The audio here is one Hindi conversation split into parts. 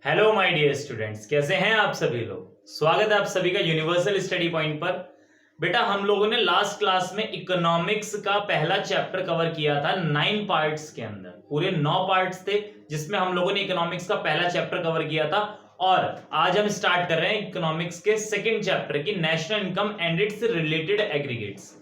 हेलो माय डियर स्टूडेंट्स, कैसे हैं आप सभी लोग। स्वागत है आप सभी का यूनिवर्सल स्टडी पॉइंट पर। बेटा, हम लोगों ने लास्ट क्लास में इकोनॉमिक्स का पहला चैप्टर कवर किया था 9 पार्ट्स के अंदर। पूरे 9 पार्ट्स थे जिसमें हम लोगों ने इकोनॉमिक्स का पहला चैप्टर कवर किया था। और आज हम स्टार्ट कर रहे हैं इकोनॉमिक्स के सेकेंड चैप्टर की national income and it's related aggregates.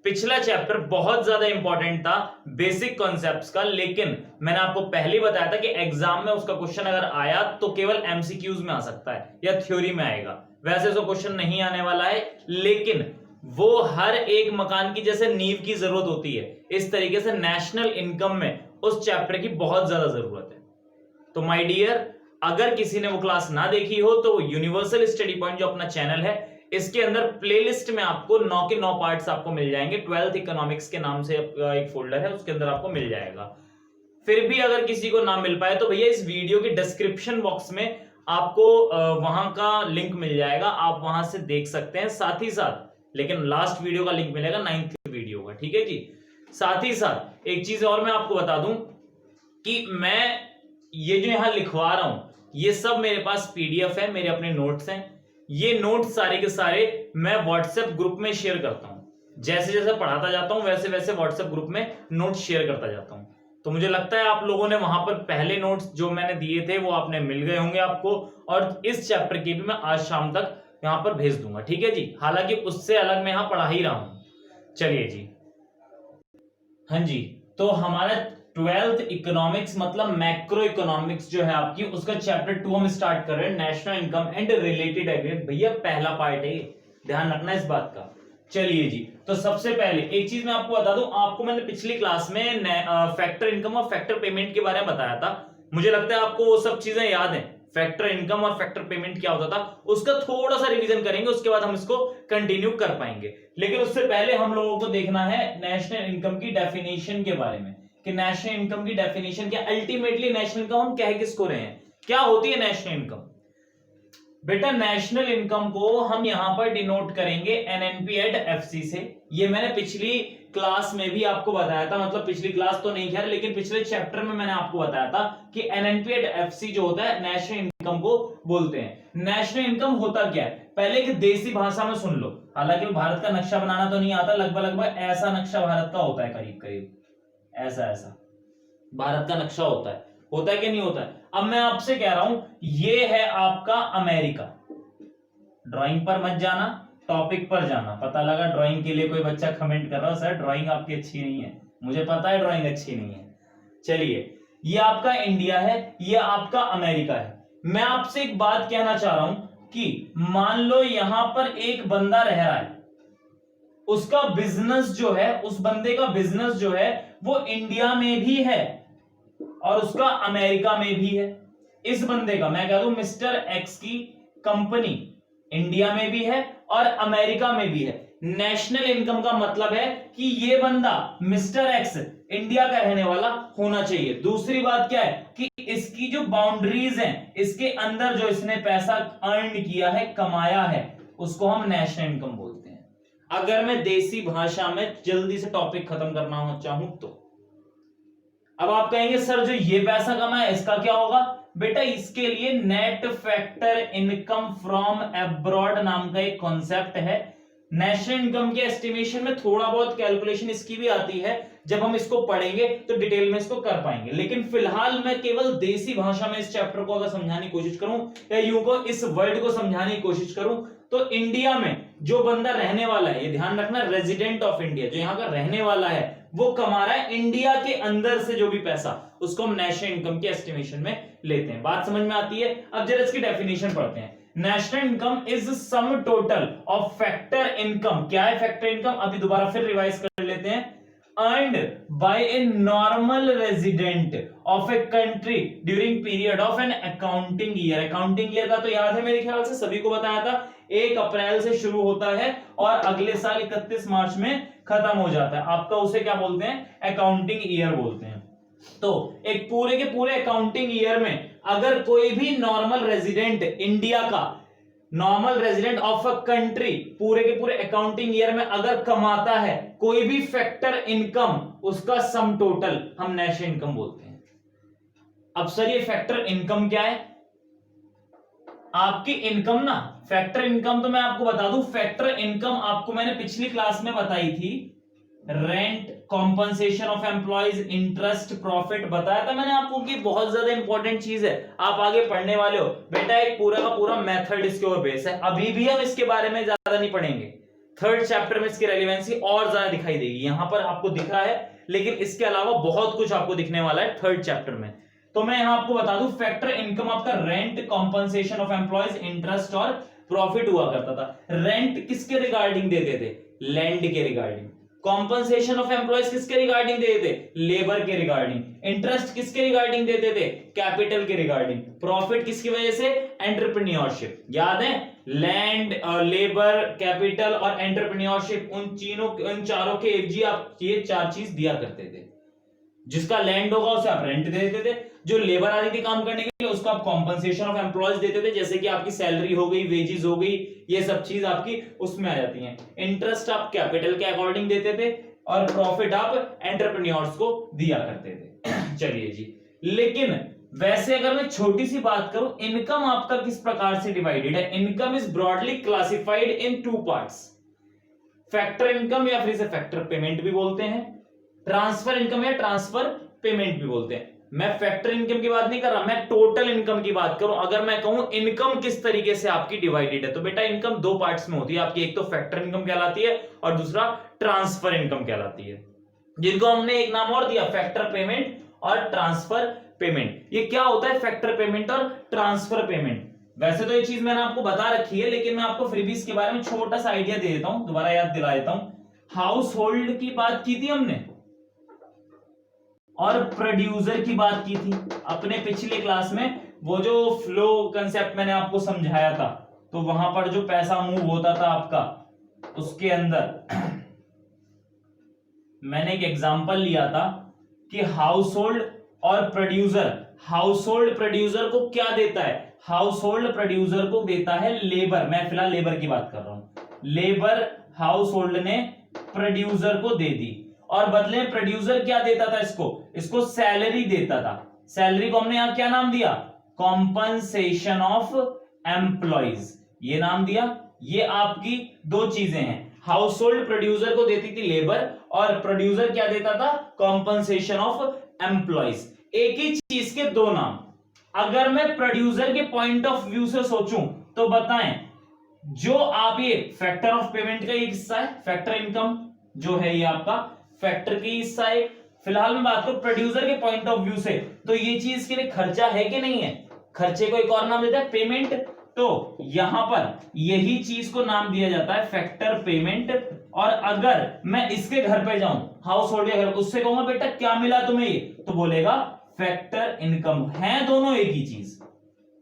पिछला चैप्टर बहुत ज्यादा इंपॉर्टेंट था बेसिक कॉन्सेप्ट्स का, लेकिन मैंने आपको पहले ही बताया था कि एग्जाम में उसका क्वेश्चन अगर आया तो केवल एमसीक्यूज में आ सकता है या थ्योरी में आएगा। वैसे उसका क्वेश्चन नहीं आने वाला है, लेकिन वो हर एक मकान की जैसे नींव की जरूरत होती है, इस तरीके से नेशनल इनकम में उस चैप्टर की बहुत ज्यादा जरूरत है। तो माय डियर, अगर किसी ने वो क्लास ना देखी हो तो यूनिवर्सल स्टडी पॉइंट जो अपना चैनल है, इसके अंदर प्लेलिस्ट में आपको 9 के 9 पार्ट्स आपको मिल जाएंगे। 12th इकोनॉमिक्स के नाम से एक फोल्डर है, उसके अंदर आपको मिल जाएगा। फिर भी अगर किसी को ना मिल पाए तो भैया इस वीडियो के डिस्क्रिप्शन बॉक्स में आपको वहां का लिंक मिल जाएगा, आप वहां से देख सकते हैं। साथ ही साथ, लेकिन लास्ट वीडियो का लिंक मिलेगा 9th वीडियो का, ठीक है जी। साथ ही साथ एक चीज और मैं आपको बता दूं कि मैं ये जो यहां लिखवा रहा हूं, ये सब मेरे पास पीडीएफ है, मेरे अपने नोट्स हैं। ये नोट्स सारे के सारे मैं व्हाट्सएप ग्रुप में शेयर करता हूं। जैसे जैसे पढ़ाता जाता हूं वैसे वैसे व्हाट्सएप ग्रुप में नोट्स शेयर करता जाता हूं। तो मुझे लगता है आप लोगों ने वहां पर पहले नोट्स जो मैंने दिए थे वो आपने मिल गए होंगे आपको, और इस चैप्टर की भी मैं आज शाम तक यहां पर भेज दूंगा, ठीक है जी। हालांकि उससे अलग मैं यहां पढ़ा ही रहा हूं। चलिए जी, हाँ जी। तो हमारा 12th इकोनॉमिक्स मतलब मैक्रो इकोनॉमिक्स जो है आपकी, उसका चैप्टर 2 हम स्टार्ट कर रहे हैं, national income and related aggregate. भैया पहला पार्ट है, ध्यान रखना इस बात का। चलिए जी, तो सबसे पहले एक चीज मैं आपको बता दूं, आपको मैंने पिछली क्लास में फैक्टर इनकम और फैक्टर पेमेंट के बारे में बताया था। मुझे लगता है आपको वो सब चीजें याद है। फैक्टर इनकम और फैक्टर पेमेंट क्या होता था उसका थोड़ा सा रिवीजन करेंगे, उसके बाद हम इसको कंटिन्यू कर पाएंगे। लेकिन उससे पहले हम लोगों को देखना है नेशनल इनकम की डेफिनेशन के बारे में, कि नेशनल इनकम की डेफिनेशन क्या। अल्टीमेटली नेशनल इनकम हम कह किसको रहे हैं, क्या होती है नेशनल इनकम। बेटा, नेशनल इनकम को हम यहां पर डिनोट करेंगे एनएनपी एट एफसी से। ये मैंने पिछली क्लास में भी आपको बताया था, मतलब पिछली क्लास तो नहीं खैर, लेकिन पिछले चैप्टर में मैंने आपको बताया था कि एनएनपी एट एफसी जो होता है नेशनल इनकम को बोलते हैं। नेशनल इनकम होता क्या है, पहले एक देसी भाषा में सुन लो। हालांकि भारत का नक्शा बनाना तो नहीं आता, लगभग ऐसा नक्शा भारत का होता है, करीब करीब ऐसा ऐसा भारत का नक्शा होता है कि नहीं होता है। अब मैं आपसे कह रहा हूं, ये है आपका अमेरिका। ड्राइंग पर मत जाना, टॉपिक पर जाना। पता लगा ड्राइंग के लिए कोई बच्चा कमेंट कर रहा है, सर ड्राइंग आपकी अच्छी नहीं है। मुझे पता है ड्राइंग अच्छी नहीं है। चलिए, ये आपका इंडिया है, ये आपका अमेरिका है। मैं आपसे एक बात कहना चाह रहा हूं कि मान लो यहां पर एक बंदा रह रहा है, उसका बिजनेस जो है, उस बंदे का बिजनेस जो है वो इंडिया में भी है और उसका अमेरिका में भी है। इस बंदे का, मैं कह दूं मिस्टर एक्स की कंपनी इंडिया में भी है और अमेरिका में भी है। नेशनल इनकम का मतलब है कि ये बंदा मिस्टर एक्स इंडिया का रहने वाला होना चाहिए। दूसरी बात क्या है कि इसकी जो बाउंड्रीज हैं, इसके अंदर जो इसने पैसा अर्न किया है, कमाया है, उसको हम नेशनल इनकम बोलते हैं। अगर मैं देसी भाषा में जल्दी से टॉपिक खत्म करना चाहूं तो अब आप कहेंगे सर जो ये पैसा कमाया इसका क्या होगा। बेटा, इसके लिए net factor income from abroad नाम का एक कॉन्सेप्ट है। नेशनल इनकम के एस्टिमेशन में थोड़ा बहुत कैलकुलेशन इसकी भी आती है, जब हम इसको पढ़ेंगे तो डिटेल में इसको कर पाएंगे। लेकिन फिलहाल मैं केवल देसी भाषा में इस चैप्टर को अगर समझाने की कोशिश करूं, या यूं को इस वर्ड को समझाने की कोशिश करूं, तो इंडिया में जो बंदा रहने वाला है, ये ध्यान रखना, रेजिडेंट ऑफ इंडिया, जो यहां का रहने वाला है, वो कमा रहा है इंडिया के अंदर से जो भी पैसा, उसको हम नेशनल इनकम के एस्टिमेशन में लेते हैं। बात समझ में आती है। अब जरा इसकी डेफिनेशन पढ़ते हैं। National income is sum total of factor income. क्या है फैक्टर इनकम, अभी दोबारा फिर रिवाइज कर लेते हैं। earned by a normal resident of a country during period of an accounting year। accounting year का तो याद है मेरे ख्याल से, सभी को बताया था। 1 अप्रैल से शुरू होता है और अगले साल 31 मार्च में खत्म हो जाता है। आपका उसे क्या बोलते हैं, अकाउंटिंग ईयर बोलते हैं। तो एक पूरे के पूरे अकाउंटिंग ईयर में अगर कोई भी नॉर्मल रेजिडेंट इंडिया का, normal resident of a country, पूरे के पूरे अकाउंटिंग ईयर में अगर कमाता है कोई भी फैक्टर इनकम, उसका सम टोटल हम नेशनल इनकम बोलते हैं। अब सर ये फैक्टर इनकम क्या है, आपकी इनकम ना, फैक्टर इनकम तो मैं आपको बता दूं, फैक्टर इनकम आपको मैंने पिछली क्लास में बताई थी, rent, compensation of employees, interest, profit बताया था मैंने आपको कि बहुत ज्यादा इंपॉर्टेंट चीज है, आप आगे पढ़ने वाले हो बेटा, एक पूरा का पूरा मेथड इसके ऊपर बेस है। अभी भी हम इसके बारे में ज्यादा नहीं पढ़ेंगे, थर्ड चैप्टर में इसकी रेलिवेंसी और ज्यादा दिखाई देगी, यहां पर आपको दिख रहा है, लेकिन इसके अलावा बहुत कुछ आपको दिखने वाला है थर्ड चैप्टर में। तो मैं यहां आपको बता दूं, फैक्टर इनकम आपका rent, compensation of employees, interest और प्रॉफिट हुआ करता था। रेंट किसके रिगार्डिंग देते थे? लैंड के रिगार्डिंग। कॉम्पनसेशन ऑफ एम्प्लॉइज किसके रिगार्डिंग देते थे? लेबर के रिगार्डिंग। इंटरेस्ट किसके रिगार्डिंग देते थे? कैपिटल के रिगार्डिंग। प्रॉफिट किसकी वजह से? एंटरप्रेन्योरशिप। याद है, लैंड, लेबर, कैपिटल और एंटरप्रेन्योरशिप, उन चारों के एफजी आप ये चार चीज दिया करते थे। जिसका लैंड होगा उसे आप रेंट दे देते थे, जो लेबर आ रही थी काम करने के लिए उसको आप कॉम्पनसेशन ऑफ एम्प्लॉयज देते थे, जैसे कि आपकी सैलरी हो गई, वेजेस हो गई, ये सब चीज आपकी उसमें आ जाती हैं। इंटरेस्ट आप कैपिटल के अकॉर्डिंग देते थे और प्रॉफिट आप एंटरप्रेन्योर्स को दिया करते थे। चलिए जी, लेकिन वैसे अगर मैं छोटी सी बात करूं, इनकम आपका किस प्रकार से डिवाइडेड है? Income is broadly classified in two parts, factor income या फिर इसे फैक्टर पेमेंट भी बोलते हैं, ट्रांसफर इनकम या ट्रांसफर पेमेंट भी बोलते हैं। मैं फैक्टर इनकम की बात नहीं कर रहा, मैं टोटल इनकम की बात करूं। अगर मैं कहूं इनकम किस तरीके से आपकी डिवाइडेड है, तो बेटा इनकम दो पार्ट्स में होती है आपकी, एक तो फैक्टर इनकम कहलाती है और दूसरा ट्रांसफर इनकम कहलाती है, जिनको हमने एक नाम और दिया, फैक्टर पेमेंट और ट्रांसफर पेमेंट। ये क्या होता है फैक्टर पेमेंट और ट्रांसफर पेमेंट? वैसे तो ये चीज मैंने आपको बता रखी है, लेकिन मैं आपको फिर भी इसके बारे में छोटा सा आइडिया दे देता हूं, दोबारा याद दिला देता हूं। हाउस होल्ड की बात की थी हमने और प्रोड्यूसर की बात की थी अपने पिछले क्लास में। वो जो फ्लो कंसेप्ट मैंने आपको समझाया था, तो वहां पर जो पैसा मूव होता था आपका, उसके अंदर मैंने एक एग्जांपल लिया था कि हाउस होल्ड और प्रोड्यूसर, हाउस होल्ड प्रोड्यूसर को क्या देता है? हाउस होल्ड प्रोड्यूसर को देता है लेबर, मैं फिलहाल लेबर की बात कर रहा हूं। लेबर हाउस होल्ड ने प्रोड्यूसर को दे दी और बदले में प्रोड्यूसर क्या देता था? इसको सैलरी देता था। सैलरी को हमने यहां क्या नाम दिया? कॉम्पनसेशन ऑफ एम्प्लॉइज, ये नाम दिया। ये आपकी दो चीजें हैं, हाउस होल्ड प्रोड्यूसर को देती थी लेबर और प्रोड्यूसर क्या देता था? Compensation of employees. एक ही चीज के दो नाम। अगर मैं प्रोड्यूसर के पॉइंट ऑफ व्यू से सोचूं तो बताएं, जो आप ये फैक्टर ऑफ पेमेंट का एक हिस्सा है, फैक्टर इनकम जो है ये आपका फैक्टर की हिस्सा है। फिलहाल मैं बात करूं प्रोड्यूसर के पॉइंट ऑफ व्यू से, तो ये चीज के लिए खर्चा है कि नहीं है? खर्चे को एक और नाम देता है पेमेंट, तो यहां पर यही चीज को नाम दिया जाता है फैक्टर पेमेंट। और अगर मैं इसके घर पे जाऊं, हाउस होल्ड के घर, उससे कहूंगा बेटा क्या मिला तुम्हें ये, तो बोलेगा फैक्टर इनकम। है दोनों एक ही चीज।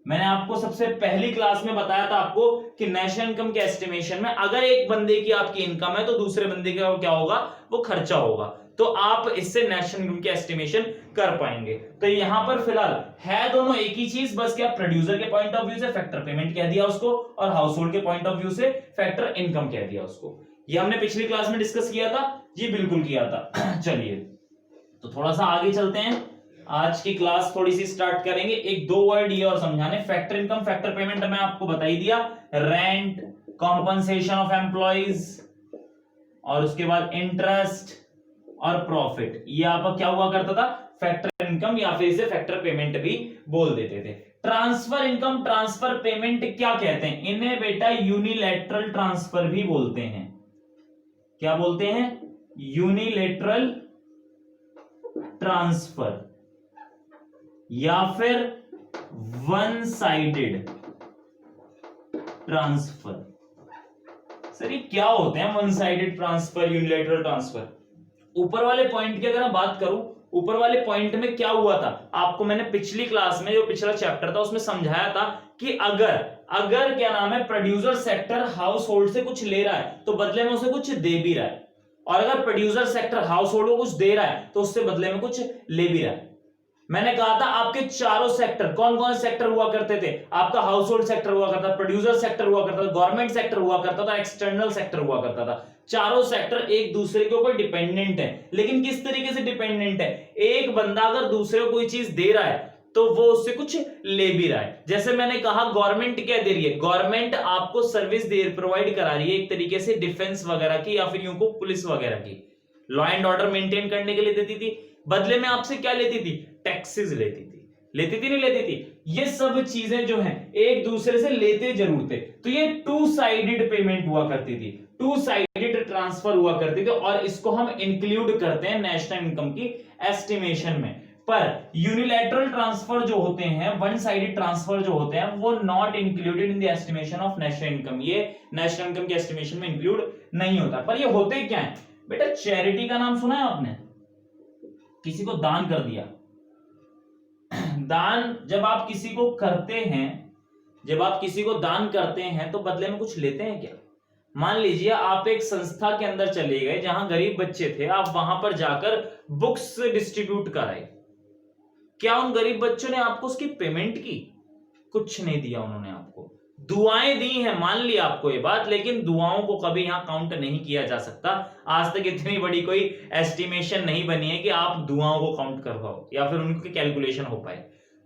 मैंने आपको सबसे पहली क्लास में बताया था आपको कि नेशनल इनकम के एस्टिमेशन में अगर एक बंदे की आपकी इनकम है तो दूसरे बंदे का क्या होगा? वो खर्चा होगा। तो आप इससे नेशनल इनकम के एस्टिमेशन कर पाएंगे। तो यहां पर फिलहाल है दोनों एक ही चीज, बस क्या प्रोड्यूसर के पॉइंट ऑफ व्यू से फैक्टर पेमेंट कह दिया उसको और हाउस होल्ड के पॉइंट ऑफ व्यू से फैक्टर इनकम कह दिया उसको। ये हमने पिछली क्लास में डिस्कस किया था जी, बिल्कुल किया था। चलिए तो थोड़ा सा आगे चलते हैं, आज की क्लास थोड़ी सी स्टार्ट करेंगे। एक दो वर्ड ये और समझाने, फैक्टर इनकम फैक्टर पेमेंट मैं आपको बता ही दिया, रेंट, कॉम्पनसेशन ऑफ एम्प्लॉइज और उसके बाद इंटरेस्ट और प्रॉफिट, ये आपका क्या हुआ करता था? फैक्टर इनकम या फिर इसे फैक्टर पेमेंट भी बोल देते थे। ट्रांसफर इनकम, ट्रांसफर पेमेंट क्या कहते हैं? इन्हें बेटा यूनिलैटरल ट्रांसफर भी बोलते हैं। क्या बोलते हैं? यूनिलैटरल ट्रांसफर या फिर वन साइडेड ट्रांसफर। सर ये क्या होते हैं one sided transfer, unilateral transfer? ऊपर वाले पॉइंट की अगर मैं बात करूं, ऊपर वाले पॉइंट में क्या हुआ था आपको मैंने पिछली क्लास में, जो पिछला चैप्टर था उसमें समझाया था कि अगर क्या नाम है, प्रोड्यूसर सेक्टर हाउस होल्ड से कुछ ले रहा है तो बदले में उसे कुछ दे भी रहा है, और अगर प्रोड्यूसर सेक्टर हाउस होल्ड को कुछ दे रहा है तो उससे बदले में कुछ ले भी रहा है। मैंने कहा था आपके चारों सेक्टर कौन कौन से सेक्टर हुआ करते थे? आपका हाउस होल्ड सेक्टर हुआ करता था, प्रोड्यूसर सेक्टर हुआ करता था, गवर्नमेंट सेक्टर हुआ करता था, एक्सटर्नल सेक्टर हुआ करता था। चारों सेक्टर एक दूसरे के ऊपर डिपेंडेंट है, लेकिन किस तरीके से डिपेंडेंट है? एक बंदा अगर दूसरे को कोई चीज दे रहा है तो वो उससे कुछ ले भी रहा है। जैसे मैंने कहा गवर्नमेंट क्या दे रही है, गवर्नमेंट आपको सर्विस दे प्रोवाइड करा रही है एक तरीके से डिफेंस वगैरह की या फिर यूं को पुलिस वगैरह की, लॉ एंड ऑर्डर मेंटेन करने के लिए देती थी। बदले में आपसे क्या लेती थी, टैक्सेस लेती थी, नहीं लेती थी। ये सब चीजें जो हैं एक दूसरे से लेते जरूर थे। तो ये टू साइडेड पेमेंट हुआ करती थी, टू साइडेड ट्रांसफर हुआ करती थी, और इसको हम इंक्लूड करते हैं नेशनल इनकम की एस्टिमेशन में। पर यूनिलैटरल ट्रांसफर जो होते हैं, वन साइडेड ट्रांसफर जो होते हैं, वो not included in the estimation of national income. ये नेशनल इनकम की एस्टिमेशन में इंक्लूड नहीं होता। पर ये होते क्या है बेटा, चैरिटी का नाम सुना है आपने, किसी को दान कर दिया। दान जब आप किसी को करते हैं, जब आप किसी को दान करते हैं तो बदले में कुछ लेते हैं क्या। मान लीजिए आप एक संस्था के अंदर चले गए जहां गरीब बच्चे थे, आप वहां पर जाकर बुक्स डिस्ट्रीब्यूट कराए, क्या उन गरीब बच्चों ने आपको उसकी पेमेंट की, कुछ नहीं दिया उन्होंने आपको, दुआएं दी हैं, मान लिया आपको ये बात, लेकिन दुआओं को कभी यहां काउंट नहीं किया जा सकता। आज तक इतनी बड़ी कोई एस्टिमेशन नहीं बनी है कि आप दुआओं को काउंट कर पाओ या फिर उनकी कैलकुलेशन हो पाए।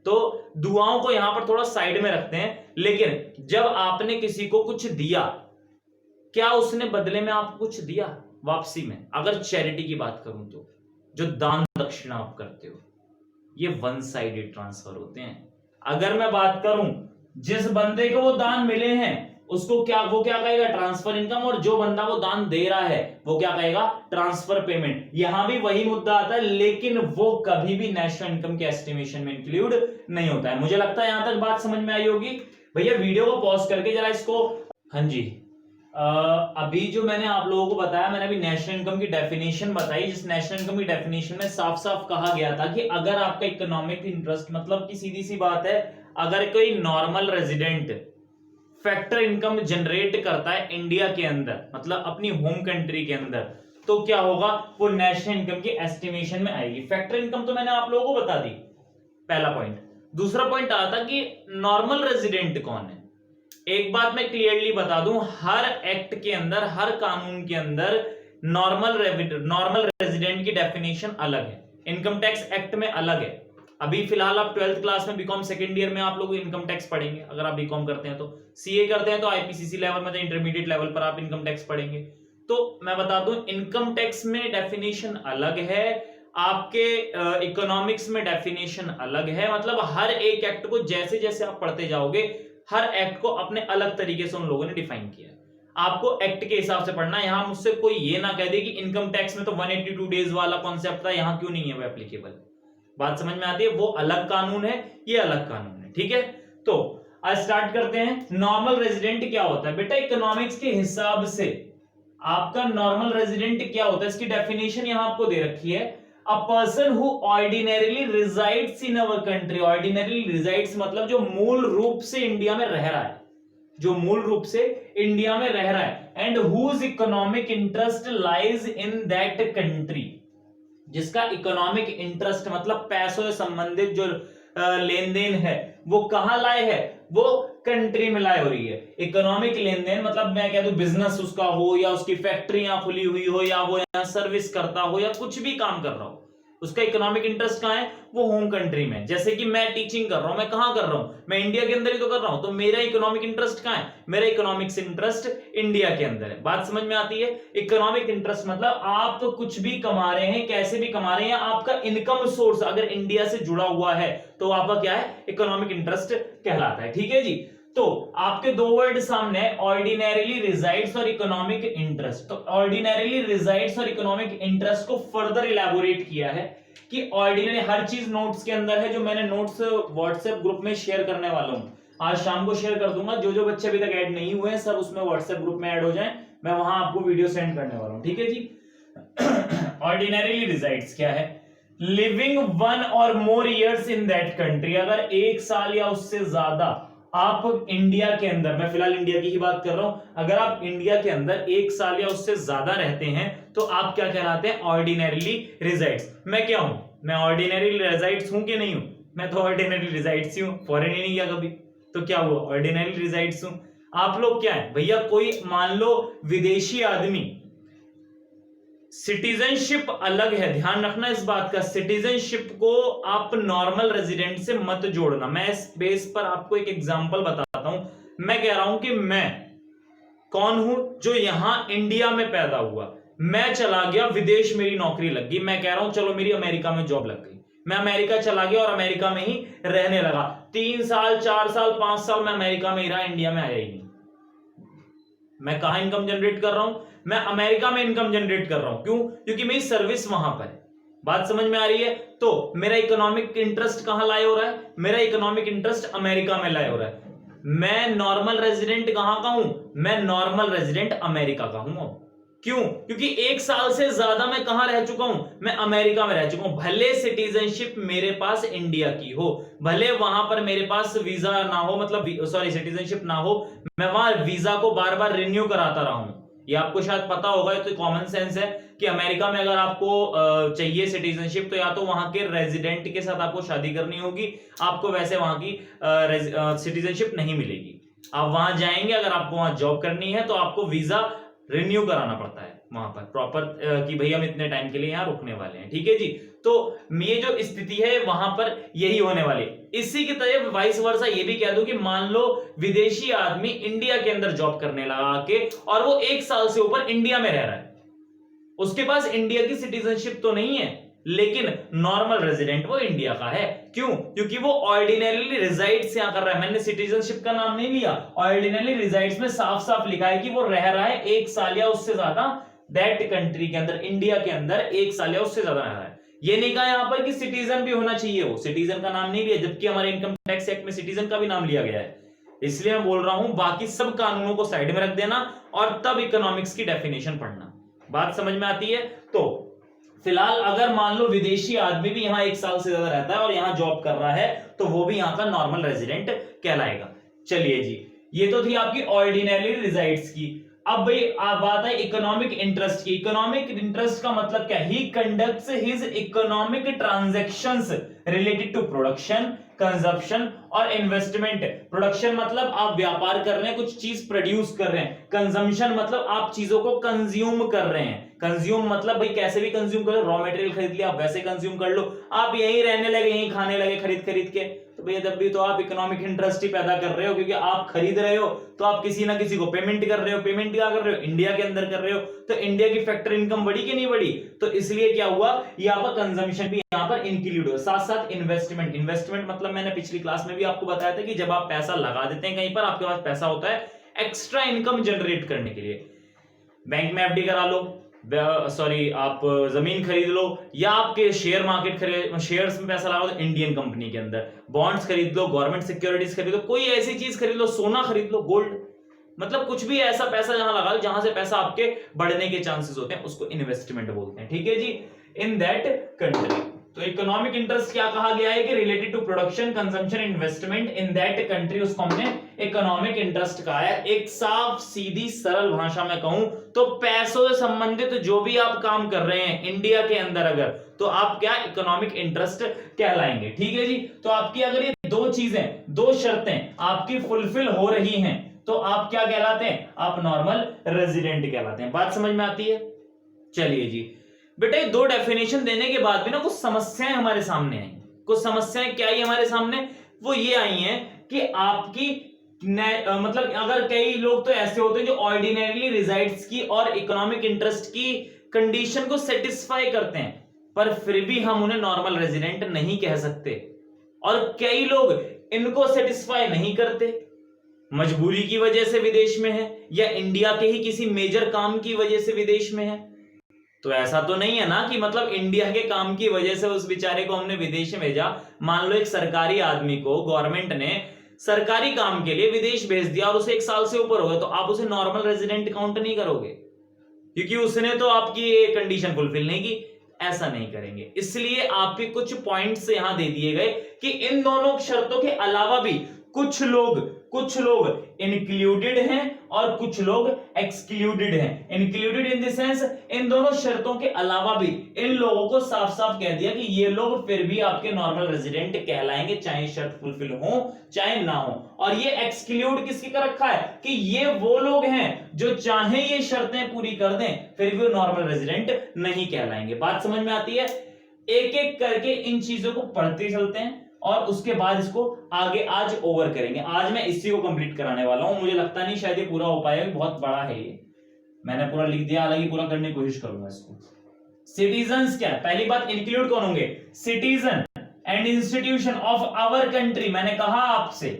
तो दुआओं को यहां पर थोड़ा साइड में रखते हैं। लेकिन जब आपने किसी को कुछ दिया, क्या उसने बदले में आपको कुछ दिया वापसी में? अगर चैरिटी की बात करूं तो जो दान दक्षिणा आप करते हो, ये वन साइडेड ट्रांसफर होते हैं। अगर मैं बात करूं जिस बंदे को वो दान मिले हैं उसको वो क्या कहेगा, ट्रांसफर इनकम, और जो बंदा वो दान दे रहा है वो क्या कहेगा, ट्रांसफर पेमेंट। यहां भी वही मुद्दा आता है, लेकिन वो कभी भी नेशनल इनकम के एस्टिमेशन में इंक्लूड नहीं होता है। मुझे लगता है यहां तक बात समझ में आई होगी। भैया वीडियो को पॉज करके जरा इसको, हाँ जी, अभी जो मैंने आप लोगों को बताया, मैंने अभी नेशनल इनकम की डेफिनेशन बताई, जिस नेशनल इनकम की डेफिनेशन में साफ साफ कहा गया था कि अगर आपका इकोनॉमिक इंटरेस्ट, मतलब कि सीधी सी बात है, अगर कोई normal resident factor income generate करता है इंडिया के अंदर, मतलब अपनी होम कंट्री के अंदर, तो क्या होगा, वो नेशनल इनकम की एस्टिमेशन में आएगी। फैक्टर इनकम तो मैंने आप लोगों को बता दी, पहला पॉइंट। दूसरा पॉइंट आता कि नॉर्मल रेजिडेंट कौन है। एक बात मैं क्लियरली बता दूं, हर एक्ट के अंदर, हर कानून के अंदर नॉर्मल रेजिडेंट की डेफिनेशन अलग है, इनकम टैक्स एक्ट में अलग है। अभी फिलहाल आप 12th क्लास में बीकॉम सेकंड ईयर में आप लोग इनकम टैक्स पढ़ेंगे, अगर आप बीकॉम करते हैं तो। सीए करते हैं तो आईपीसीसी लेवल में, इंटरमीडिएट लेवल पर आप इनकम टैक्स पढ़ेंगे। तो मैं बता दूं, इनकम टैक्स में डेफिनेशन अलग है, आपके इकोनॉमिक्स में डेफिनेशन अलग है। मतलब हर एक एक्ट को जैसे जैसे आप पढ़ते जाओगे, हर एक्ट को अपने अलग तरीके से उन लोगों ने डिफाइन किया। आपको एक्ट के हिसाब से पढ़ना है। यहां मुझसे कोई ये ना कह दे कि इनकम टैक्स में तो 182 डेज वाला कॉन्सेप्ट था, यहां क्यों नहीं है वो एप्लीकेबल। बात समझ में आती है, वो अलग कानून है, ये अलग कानून है, ठीक है। तो आज स्टार्ट करते हैं। नॉर्मल रेजिडेंट क्या होता है बेटा, इकोनॉमिक्स के हिसाब से आपका नॉर्मल रेजिडेंट क्या होता है, इसकी डेफिनेशन यहां आपको दे रखी है। A person who ordinarily resides in our country, ordinarily resides मतलब जो मूल रूप से इंडिया में रह रहा है, जो मूल रूप से इंडिया में रह रहा है, and whose economic interest lies in that country, जिसका इकोनॉमिक इंटरेस्ट मतलब पैसों से संबंधित जो लेन देन है वो कहां लाए है, वो कंट्री में लाए हो रही है। इकोनॉमिक लेन देन मतलब मैं कह दूं बिजनेस उसका हो, या उसकी फैक्ट्री यहां खुली हुई हो, या वो यहां सर्विस करता हो, या कुछ भी काम कर रहा हो, उसका इकोनॉमिक इंटरेस्ट कहां है, वो होम कंट्री में। जैसे कि मैं टीचिंग कर रहा हूं, मैं कहां कर रहा हूं, मैं इंडिया के अंदर ही तो कर रहा हूं, तो मेरा इकोनॉमिक इंटरेस्ट कहां है, मेरा इकोनॉमिक्स इंटरेस्ट इंडिया के अंदर है। बात समझ में आती है। इकोनॉमिक इंटरेस्ट मतलब आप तो कुछ भी कमा रहे हैं, कैसे भी कमा रहे हैं, आपका इनकम सोर्स अगर इंडिया से जुड़ा हुआ है तो आपका क्या है, इकोनॉमिक इंटरेस्ट कहलाता है, ठीक है जी। तो आपके दो वर्ड सामने है, ऑर्डिनरीली रिजाइड्स और इकोनॉमिक इंटरेस्ट। तो ऑर्डिनरीली रिजाइड्स और इकोनॉमिक इंटरेस्ट को फर्दर इलैबोरेट किया है कि ऑर्डिनरी, हर चीज नोट्स के अंदर है, जो मैंने नोट्स व्हाट्सएप ग्रुप में शेयर करने वाला हूं, आज शाम को शेयर कर दूंगा। जो जो बच्चे अभी तक ऐड नहीं हुए हैं सब उसमें व्हाट्सएप ग्रुप में ऐड हो जाएं, मैं वहां आपको वीडियो सेंड करने वाला हूं, ठीक है जी। ऑर्डिनरीली रिजाइड्स क्या है, living 1 or more years in that country, अगर 1 साल या उससे ज्यादा आप इंडिया के अंदर, मैं फिलहाल इंडिया की ही बात कर रहा हूं, अगर आप इंडिया के अंदर 1 साल या उससे ज्यादा रहते हैं तो आप क्या कहलाते हैं, ऑर्डिनरीली रिजाइड्स। मैं क्या हूं, मैं ऑर्डिनरी रेजिडेंट्स हूं कि नहीं हूं, मैं तो ऑर्डिनरी रेजिडेंट्स ही हूं, फॉरेन ही नहीं गया कभी, तो क्या हुआ, ऑर्डिनरी रेजिडेंट्स हूं। आप लोग क्या है भैया, कोई मान लो विदेशी आदमी सिटीजनशिप अलग है, ध्यान रखना इस बात का। सिटीजनशिप को आप नॉर्मल रेजिडेंट से मत जोड़ना। मैं इस बेस पर आपको एक एग्जांपल बताता हूं। मैं कह रहा हूं कि मैं कौन हूं, जो यहां इंडिया में पैदा हुआ, मैं चला गया विदेश, मेरी नौकरी लग गई, मैं कह रहा हूं चलो मेरी अमेरिका में जॉब लग गई, मैं अमेरिका चला गया और अमेरिका में ही रहने लगा, 3 साल 4 साल 5 साल मैं अमेरिका में ही रहा, इंडिया में आया ही नहीं। मैं कहां इनकम जनरेट कर रहा हूं? मैं अमेरिका में इनकम जनरेट कर रहा हूं। क्यों? क्योंकि मेरी सर्विस वहां पर है। बात समझ में आ रही है? तो मेरा इकोनॉमिक इंटरेस्ट कहां लाए हो रहा है? मेरा इकोनॉमिक इंटरेस्ट अमेरिका में लाए हो रहा है। मैं नॉर्मल रेजिडेंट कहां का हूं? मैं नॉर्मल रेजिडेंट अमेरिका का हूं। क्यों? क्योंकि 1 साल से ज्यादा मैं कहां रह चुका हूं? मैं अमेरिका में रह चुका हूं। भले सिटीजनशिप मेरे पास इंडिया की हो, भले वहां पर मेरे पास वीजा ना हो, मतलब सॉरी सिटीजनशिप ना हो, मैं वहां वीजा को बार बार रिन्यू कराता रहा हूं। ये आपको शायद पता होगा, तो कॉमन सेंस है कि अमेरिका में अगर आपको चाहिए सिटीजनशिप, तो या तो वहां के रेजिडेंट के साथ आपको शादी करनी होगी, आपको वैसे वहां की सिटीजनशिप नहीं मिलेगी। आप वहां जाएंगे, अगर आपको वहां जॉब करनी है तो आपको वीजा रिन्यू कराना पड़ता है वहां पर प्रॉपर, कि भैया हम इतने टाइम के लिए यहां रुकने वाले हैं। ठीक है जी। तो ये जो स्थिति है वहां पर यही होने वाली। इसी की तरह वाइस वर्सा ये भी कह दो कि मान लो विदेशी आदमी इंडिया के अंदर जॉब करने लगा के, और वो 1 साल से ऊपर इंडिया में रह रहा है, उसके पास इंडिया की सिटीजनशिप तो नहीं है, लेकिन नॉर्मल रेजिडेंट वो इंडिया का है। क्यों? क्योंकि वो ऑर्डिनरीली रिजाइड्स यहां कर रहा है। मैंने सिटीजनशिप का नाम नहीं लिया, ऑर्डिनरी रिजाइड्स में साफ साफ लिखा है कि वो रह रहा है 1 साल या उससे ज्यादा दैट कंट्री के अंदर, इंडिया के अंदर 1 साल या उससे ज्यादा रह रहा है। ये नहीं कहा यहां पर कि सिटीजन भी होना चाहिए, वो सिटीजन का नाम नहीं लिया, जबकि हमारे इनकम टैक्स एक्ट में सिटीजन का भी नाम लिया गया है। इसलिए मैं बोल रहा हूं बाकी सब कानूनों को साइड में रख देना और तब इकोनॉमिक्स की डेफिनेशन पढ़ना। बात समझ में आती है? तो फिलहाल अगर मान लो विदेशी आदमी भी यहाँ 1 साल से ज्यादा रहता है और यहाँ जॉब कर रहा है, तो वो भी यहाँ का नॉर्मल रेजिडेंट कहलाएगा। चलिए जी, ये तो थी आपकी ऑर्डिनरी रिजाइड्स की। अब भाई बात है इकोनॉमिक इंटरेस्ट की। इकोनॉमिक इंटरेस्ट का मतलब क्या? He conducts his economic transactions related to production, consumption और इन्वेस्टमेंट। प्रोडक्शन मतलब आप व्यापार कर रहे हैं, कुछ चीज प्रोड्यूस कर रहे हैं। कंजम्पशन मतलब आप चीजों को कंज्यूम कर रहे हैं। कंज्यूम मतलब भाई कैसे भी कंज्यूम करो, रॉ मटेरियल खरीद लिया आप वैसे कंज्यूम कर लो, आप यहीं रहने लगे, यहीं खाने लगे खरीद खरीद के, तो भैया तब भी तो आप इकोनॉमिक इंटरेस्ट ही पैदा कर रहे हो, क्योंकि आप खरीद रहे हो तो आप किसी ना किसी को पेमेंट कर रहे हो। पेमेंट क्या कर रहे हो? इंडिया के अंदर कर रहे हो। तो इंडिया की फैक्टर इनकम बढ़ी कि नहीं बढ़ी? तो इसलिए क्या हुआ, यहाँ पर कंजम्पशन भी यहाँ पर इंक्लूड हो। साथ साथ इन्वेस्टमेंट। इन्वेस्टमेंट मतलब मैंने पिछली क्लास में भी आपको बताया था कि जब आप पैसा लगा देते हैं कहीं पर, आपके पास पैसा होता है एक्स्ट्रा इनकम जनरेट करने के लिए। बैंक में एफडी करा लो, सॉरी आप जमीन खरीद लो, या आपके शेयर मार्केट खरीद, शेयर्स में पैसा लगाओ इंडियन कंपनी के अंदर, बॉन्ड्स खरीद लो, गवर्नमेंट सिक्योरिटीज खरीद लो, कोई ऐसी चीज खरीद लो, सोना खरीद लो, गोल्ड, मतलब कुछ भी ऐसा पैसा जहां लगा लो जहां से पैसा आपके बढ़ने के चांसेस होते हैं, उसको इन्वेस्टमेंट बोलते हैं। ठीक है जी, इन दैट कंट्री। तो इकोनॉमिक इंटरेस्ट क्या कहा गया है कि related to production, consumption, investment in that country, उसको हमने इकोनॉमिक इंटरेस्ट कहा है। एक साफ सीधी सरल भाषा में कहूं तो पैसों से संबंधित जो भी आप काम कर रहे हैं इंडिया के अंदर अगर, तो आप क्या इकोनॉमिक इंटरेस्ट कहलाएंगे। ठीक है जी। तो आपकी अगर ये 2 चीजें, 2 शर्तें आपकी फुलफिल हो रही हैं, तो आप क्या कहलाते हैं? आप नॉर्मल रेजिडेंट कहलाते हैं। बात समझ में आती है? चलिए जी बेटा, 2 डेफिनेशन देने के बाद भी ना कुछ समस्याएं हमारे सामने आई। कुछ समस्याएं क्या आई हमारे सामने? वो ये आई हैं कि आपकी मतलब अगर कई लोग तो ऐसे होते हैं जो ऑर्डिनरीली रिजाइड्स की और इकोनॉमिक इंटरेस्ट की कंडीशन को सेटिस्फाई करते हैं, पर फिर भी हम उन्हें नॉर्मल रेजिडेंट नहीं कह सकते, और कई लोग इनको सेटिस्फाई नहीं करते, मजबूरी की वजह से विदेश में है, या इंडिया के ही किसी मेजर काम की वजह से विदेश में है। तो ऐसा तो नहीं है ना कि मतलब इंडिया के काम की वजह से उस बेचारे को हमने विदेश में भेजा। मान लो एक सरकारी आदमी को गवर्नमेंट ने सरकारी काम के लिए विदेश भेज दिया और उसे 1 साल से ऊपर हो गया, तो आप उसे नॉर्मल रेजिडेंट काउंट नहीं करोगे, क्योंकि उसने तो आपकी ये कंडीशन फुलफिल नहीं की। ऐसा नहीं करेंगे। इसलिए आपके कुछ पॉइंट्स यहां दे दिए गए कि इन दोनों शर्तों के अलावा भी कुछ लोग इंक्लूडेड हैं और कुछ लोग एक्सक्लूडेड हैं। Included in the sense in दोनों शर्तों के अलावा भी इन लोगों को साफ साफ कह दिया कि ये लोग फिर भी आपके नॉर्मल रेजिडेंट कहलाएंगे, चाहे शर्त फुलफिल हो चाहे ना हो। और ये एक्सक्लूड किसकी कर रखा है कि ये वो लोग हैं जो चाहे ये शर्तें पूरी कर दें फिर भी नॉर्मल रेजिडेंट नहीं कहलाएंगे। बात समझ में आती है? एक एक करके इन चीजों को पढ़ते चलते हैं और उसके बाद इसको आगे आज ओवर करेंगे। आज मैं इसी को कंप्लीट कराने वाला हूं। मुझे लगता नहीं शायद ये पूरा हो पाएगा, बहुत बड़ा है ये, मैंने पूरा लिख दिया, हालांकि पूरा करने की कोशिश करूंगा इसको। सिटीजन्स क्या है? पहली बात, इंक्लूड कौन होंगे? Citizen and institution of our country. मैंने कहा आपसे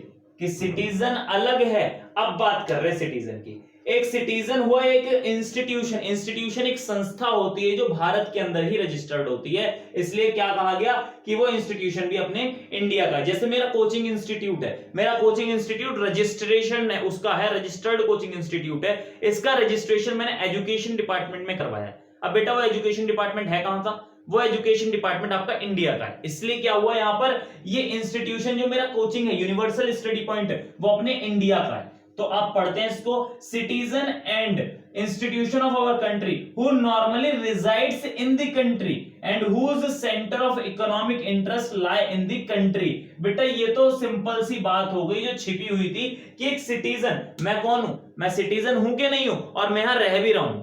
कि सिटीजन अलग है, अब बात कर रहे हैं सिटीजन की। एक सिटीजन हुआ एक इंस्टीट्यूशन एक संस्था होती है जो भारत के अंदर ही रजिस्टर्ड होती है, इसलिए क्या कहा गया कि वो इंस्टीट्यूशन भी अपने इंडिया का। जैसे मेरा कोचिंग इंस्टीट्यूट है, मेरा कोचिंग इंस्टीट्यूट रजिस्ट्रेशन है उसका है, रजिस्टर्ड कोचिंग इंस्टीट्यूट है, इसका रजिस्ट्रेशन मैंने एजुकेशन डिपार्टमेंट में करवाया है। अब बेटा वो एजुकेशन डिपार्टमेंट है कहां का? वो एजुकेशन डिपार्टमेंट आपका इंडिया का है। इसलिए क्या हुआ यहां पर, ये इंस्टीट्यूशन जो मेरा कोचिंग है यूनिवर्सल स्टडी पॉइंट वो अपने इंडिया का है। तो आप पढ़ते हैं इसको, citizen and institution of our country who normally resides in the country and whose centre of economic interest lie in the country. बेटा ये तो सिंपल सी बात हो गई जो छिपी हुई थी कि एक सिटीजन, मैं कौन हूं? मैं सिटीजन हूं कि नहीं हूं? और मैं यहां रह भी रहा हूं,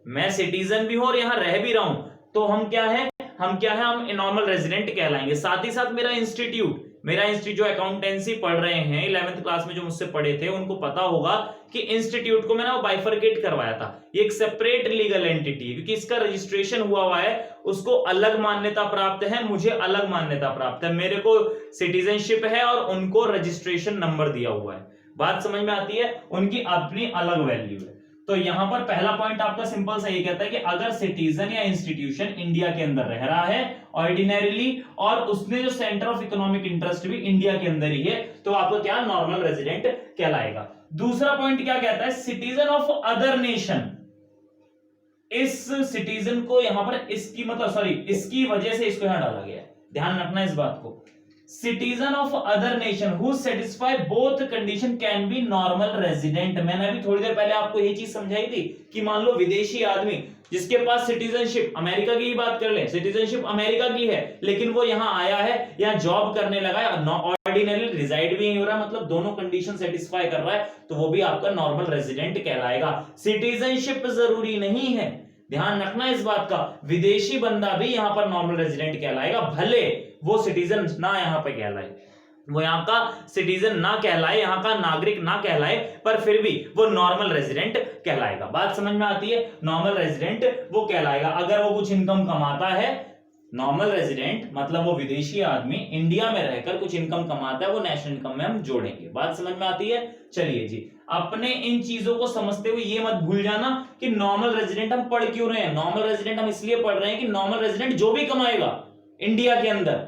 मैं सिटीजन भी हूं और यहां रह भी रहा हूं, तो हम क्या है? हम नॉर्मल रेजिडेंट कहलाएंगे। साथ ही साथ मेरा इंस्टीट्यूट जो अकाउंटेंसी पढ़ रहे हैं 11th क्लास में जो मुझसे पढ़े थे उनको पता होगा कि इंस्टीट्यूट को मैंने वो बाइफरकेट करवाया था। ये एक सेपरेट लीगल एंटिटी है क्योंकि इसका रजिस्ट्रेशन हुआ है, उसको अलग मान्यता प्राप्त है, मुझे अलग मान्यता प्राप्त है, मेरे को सिटीजनशिप है और उनको रजिस्ट्रेशन नंबर दिया हुआ है। बात समझ में आती है? उनकी अपनी अलग वैल्यू है। तो यहां पर पहला पॉइंट आपका सिंपल सा ये कहता है कि अगर सिटीजन या इंस्टीट्यूशन इंडिया के अंदर रह रहा है ऑर्डिनरीली और उसने जो सेंटर ऑफ इकोनॉमिक इंटरेस्ट भी इंडिया के अंदर ही है, तो आपको क्या नॉर्मल रेजिडेंट कहलाएगा। दूसरा पॉइंट क्या कहता है? Citizen of other nation. इस सिटीजन को यहां पर इसकी वजह से इसको यहां डाला गया है, ध्यान रखना इस बात को। Citizen of other nation who satisfy both condition can be normal resident. मैंने अभी थोड़ी देर पहले आपको ये चीज समझाई थी कि मान लो विदेशी आदमी जिसके पास सिटीजनशिप, अमेरिका की ही बात कर ले, सिटीजनशिप अमेरिका की है लेकिन वो यहां आया है, यहां जॉब करने लगा है, ऑर्डिनरी रिजाइड भी नहीं हो रहा, मतलब दोनों कंडीशन सेटिस्फाई कर रहा है, तो वो भी आपका नॉर्मल रेजिडेंट कहलाएगा। सिटीजनशिप जरूरी नहीं है, ध्यान रखना इस बात का। विदेशी बंदा भी यहां पर नॉर्मल रेजिडेंट कहलाएगा, भले वो सिटीजन ना यहां पे कहलाए, वो यहाँ का सिटीजन ना कहलाए, यहाँ का नागरिक ना कहलाए, पर फिर भी वो नॉर्मल रेजिडेंट कहलाएगा। बात समझ में आती है? नॉर्मल रेजिडेंट वो कहलाएगा अगर वो कुछ इनकम कमाता है। नॉर्मल रेजिडेंट मतलब वो विदेशी आदमी इंडिया में रहकर कुछ इनकम कमाता है, वो नेशनल इनकम में हम जोड़ेंगे। बात समझ में आती है? चलिए जी, अपने इन चीजों को समझते हुए ये मत भूल जाना कि नॉर्मल रेजिडेंट हम पढ़ क्यों रहे हैं। नॉर्मल रेजिडेंट हम इसलिए पढ़ रहे हैं कि नॉर्मल रेजिडेंट जो भी कमाएगा इंडिया के अंदर,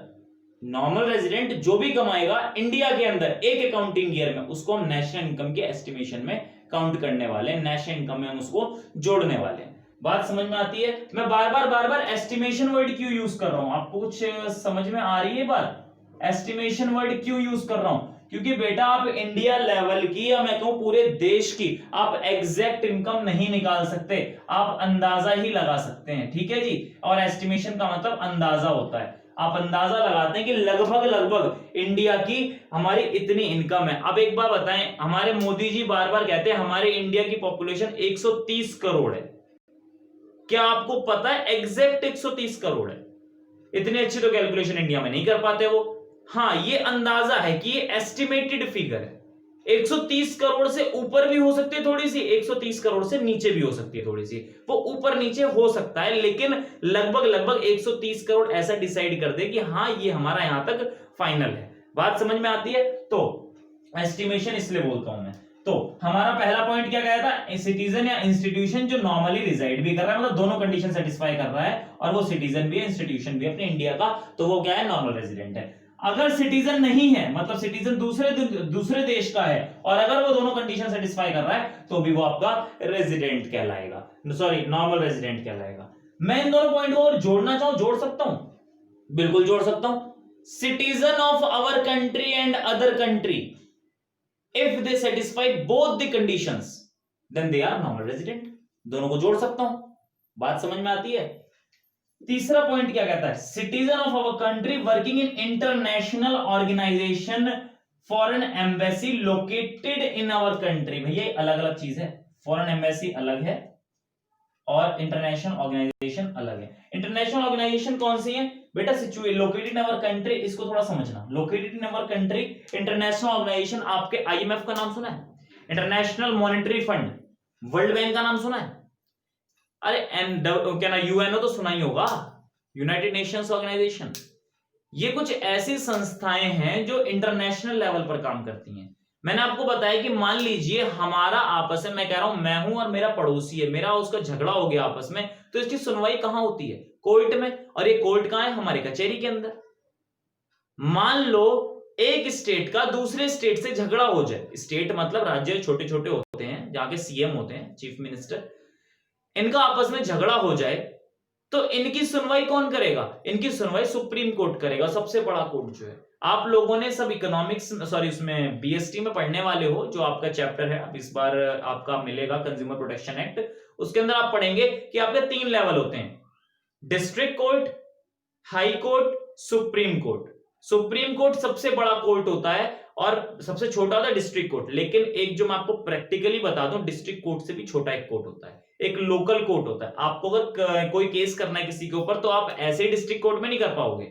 नॉर्मल रेजिडेंट जो भी कमाएगा इंडिया के अंदर एक अकाउंटिंग ईयर में, उसको हम नेशनल इनकम के एस्टिमेशन में काउंट करने वाले हैं, नेशनल इनकम में हम उसको जोड़ने वाले हैं। बात समझ में आती है? मैं बार बार एस्टिमेशन वर्ड क्यों यूज कर रहा हूं? आपको कुछ समझ में आ रही है बात? एस्टिमेशन वर्ड क्यों यूज कर रहा हूं? क्योंकि बेटा आप इंडिया लेवल की या मैं कहूं पूरे देश की आप एग्जैक्ट इनकम नहीं निकाल सकते, आप अंदाजा ही लगा सकते हैं, ठीक है जी। और एस्टिमेशन का मतलब अंदाजा होता है, आप अंदाजा लगाते हैं कि लगभग इंडिया की हमारी इतनी इनकम है। अब एक बात बताएं, हमारे मोदी जी बार बार कहते हैं हमारे इंडिया की पॉपुलेशन 130 करोड़ है, क्या आपको पता है एग्जैक्ट 130 करोड़ है? इतनी अच्छी तो कैलकुलेशन इंडिया में नहीं कर पाते वो। हाँ, ये अंदाजा है कि ये एस्टिमेटेड फिगर है, 130 करोड़ से ऊपर भी हो सकती है थोड़ी सी, 130 करोड़ से नीचे भी हो सकती है थोड़ी सी, वो ऊपर नीचे हो सकता है, लेकिन लगभग 130 करोड़ ऐसा डिसाइड कर दे कि हाँ ये हमारा यहां तक फाइनल है। बात समझ में आती है? तो एस्टिमेशन इसलिए बोलता हूं मैं। तो हमारा पहला पॉइंट क्या कहता है? सिटीजन या इंस्टीट्यूशन जो नॉर्मली रिजाइड भी कर रहा है, मतलब दोनों कंडीशन सेटिस्फाई कर रहा है और वो सिटीजन भी है इंस्टीट्यूशन भी अपने इंडिया का, तो वो क्या है? नॉर्मल रेजिडेंट है। अगर सिटीजन नहीं है, मतलब सिटीजन दूसरे देश का है और अगर वो दोनों कंडीशन सेटिस्फाई कर रहा है, तो भी वो आपका रेजिडेंट कहलाएगा, सॉरी नॉर्मल रेजिडेंट कहलाएगा। मैं इन दोनों पॉइंट को और जोड़ना चाहूं, जोड़ सकता हूं, बिल्कुल जोड़ सकता हूं। Citizen of our country and other country, if they satisfy both the conditions then they are normal resident. दोनों को जोड़ सकता हूं, बात समझ में आती है। तीसरा पॉइंट क्या कहता है, citizen of our country working in international organisation foreign embassy located in our country. भैया अलग अलग चीज है, फॉरेन एम्बेसी अलग है और इंटरनेशनल ऑर्गेनाइजेशन अलग है। इंटरनेशनल ऑर्गेनाइजेशन कौन सी है बेटा, situated located in our country, इसको थोड़ा समझना। Located in our country, international organisation, आपके आईएमएफ का नाम सुना है, international monetary fund, world bank का नाम सुना है, अरे क्या ना यूएनओ तो सुना ही होगा, यूनाइटेड नेशंस ऑर्गेनाइजेशन। ये कुछ ऐसी संस्थाएं हैं जो इंटरनेशनल लेवल पर काम करती हैं। मैंने आपको बताया कि मान लीजिए हमारा आपस में, मैं कह रहा हूं मैं हूं और मेरा पड़ोसी है, मेरा उसका झगड़ा हो गया आपस में, तो इसकी सुनवाई कहां होती है, कोर्ट में। और ये कोर्ट कहां है, हमारे कचहरी के अंदर। मान लो एक स्टेट का दूसरे स्टेट से झगड़ा हो जाए, स्टेट मतलब राज्य छोटे छोटे होते हैं जहां के सीएम होते हैं, चीफ मिनिस्टर, इनका आपस में झगड़ा हो जाए तो इनकी सुनवाई कौन करेगा, इनकी सुनवाई सुप्रीम कोर्ट करेगा, सबसे बड़ा कोर्ट जो है। आप लोगों ने सब इकोनॉमिक्स सॉरी उसमें बीएसटी में पढ़ने वाले हो, जो आपका चैप्टर है अब इस बार आपका मिलेगा कंज्यूमर प्रोटेक्शन एक्ट, उसके अंदर आप पढ़ेंगे कि आपके 3 लेवल होते हैं, district court, high court, supreme court. Supreme court सबसे बड़ा कोर्ट होता है और सबसे छोटा होता है डिस्ट्रिक्ट कोर्ट। लेकिन एक जो मैं आपको प्रैक्टिकली बता दूं, डिस्ट्रिक्ट कोर्ट से भी छोटा एक कोर्ट होता है, एक लोकल कोर्ट होता है। आपको अगर कोई केस करना है किसी के ऊपर तो आप ऐसे डिस्ट्रिक्ट कोर्ट में नहीं कर पाओगे,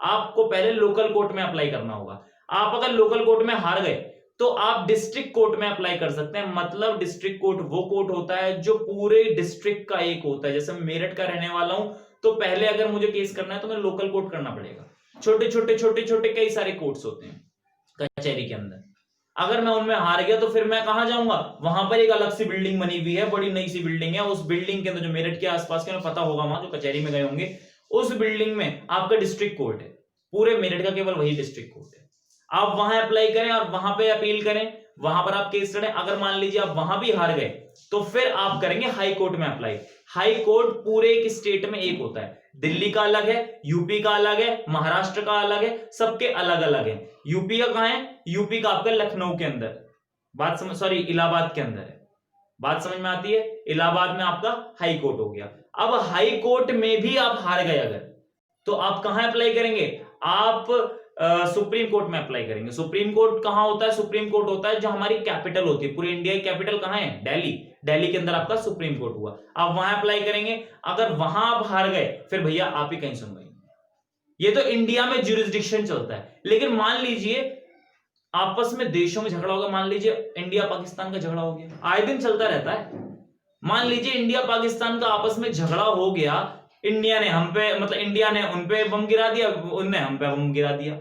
आपको पहले लोकल कोर्ट में अप्लाई करना होगा। आप अगर लोकल कोर्ट में हार गए तो आप डिस्ट्रिक्ट कोर्ट में अप्लाई कर सकते हैं। मतलब डिस्ट्रिक्ट कोर्ट वो कोर्ट होता है जो पूरे डिस्ट्रिक्ट का एक होता है। जैसे मैं मेरठ का रहने वाला हूं तो पहले अगर मुझे केस करना है तो मैं लोकल कोर्ट करना पड़ेगा। छोटे छोटे कई सारे कोर्ट्स होते हैं कचहरी के अंदर। अगर मैं उनमें हार गया तो फिर मैं कहां जाऊंगा, वहां पर एक अलग सी बिल्डिंग बनी हुई है, बड़ी नई सी बिल्डिंग है, उस बिल्डिंग के अंदर जो मेरठ के आसपास के पता होगा वहां जो कचहरी में गए होंगे, उस बिल्डिंग में आपका डिस्ट्रिक्ट कोर्ट है, पूरे मेरठ का केवल वही डिस्ट्रिक्ट कोर्ट है। आप वहां अप्लाई करें और वहां पे अपील करें, वहां पर आप केस लड़ें। अगर मान लीजिए आप वहां भी हार गए तो फिर आप करेंगे हाई कोर्ट में अप्लाई। हाई कोर्ट पूरे एक स्टेट में एक होता है, दिल्ली का अलग है, यूपी का अलग है, महाराष्ट्र का अलग है, सबके अलग अलग है। यूपी का कहां है, यूपी का आपका लखनऊ के अंदर, बात समझ सॉरी इलाहाबाद के अंदर है, बात समझ में आती है। इलाहाबाद में आपका हाई कोर्ट हो गया। अब हाई कोर्ट में भी आप हार गए अगर, तो आप कहां अप्लाई करेंगे, आप सुप्रीम कोर्ट में अप्लाई करेंगे। सुप्रीम कोर्ट कहां होता है, सुप्रीम कोर्ट होता है जो हमारी कैपिटल होती है, पूरी इंडिया की कैपिटल कहां है, दिल्ली। दिल्ली के अंदर आपका सुप्रीम कोर्ट हुआ, आप वहां अप्लाई करेंगे। अगर वहां आप हार गए फिर भैया आप ही कहीं सुनवाई। ये तो इंडिया में ज्यूरिसडिक्शन चलता है। लेकिन मान लीजिए आपस में देशों में झगड़ा होगा, मान लीजिए इंडिया पाकिस्तान का झगड़ा हो गया, आए दिन चलता रहता है। मान लीजिए इंडिया पाकिस्तान का आपस में झगड़ा हो गया, इंडिया ने हम पे मतलब इंडिया ने उन पे बम गिरा दिया, उनने हम पे बम गिरा दिया,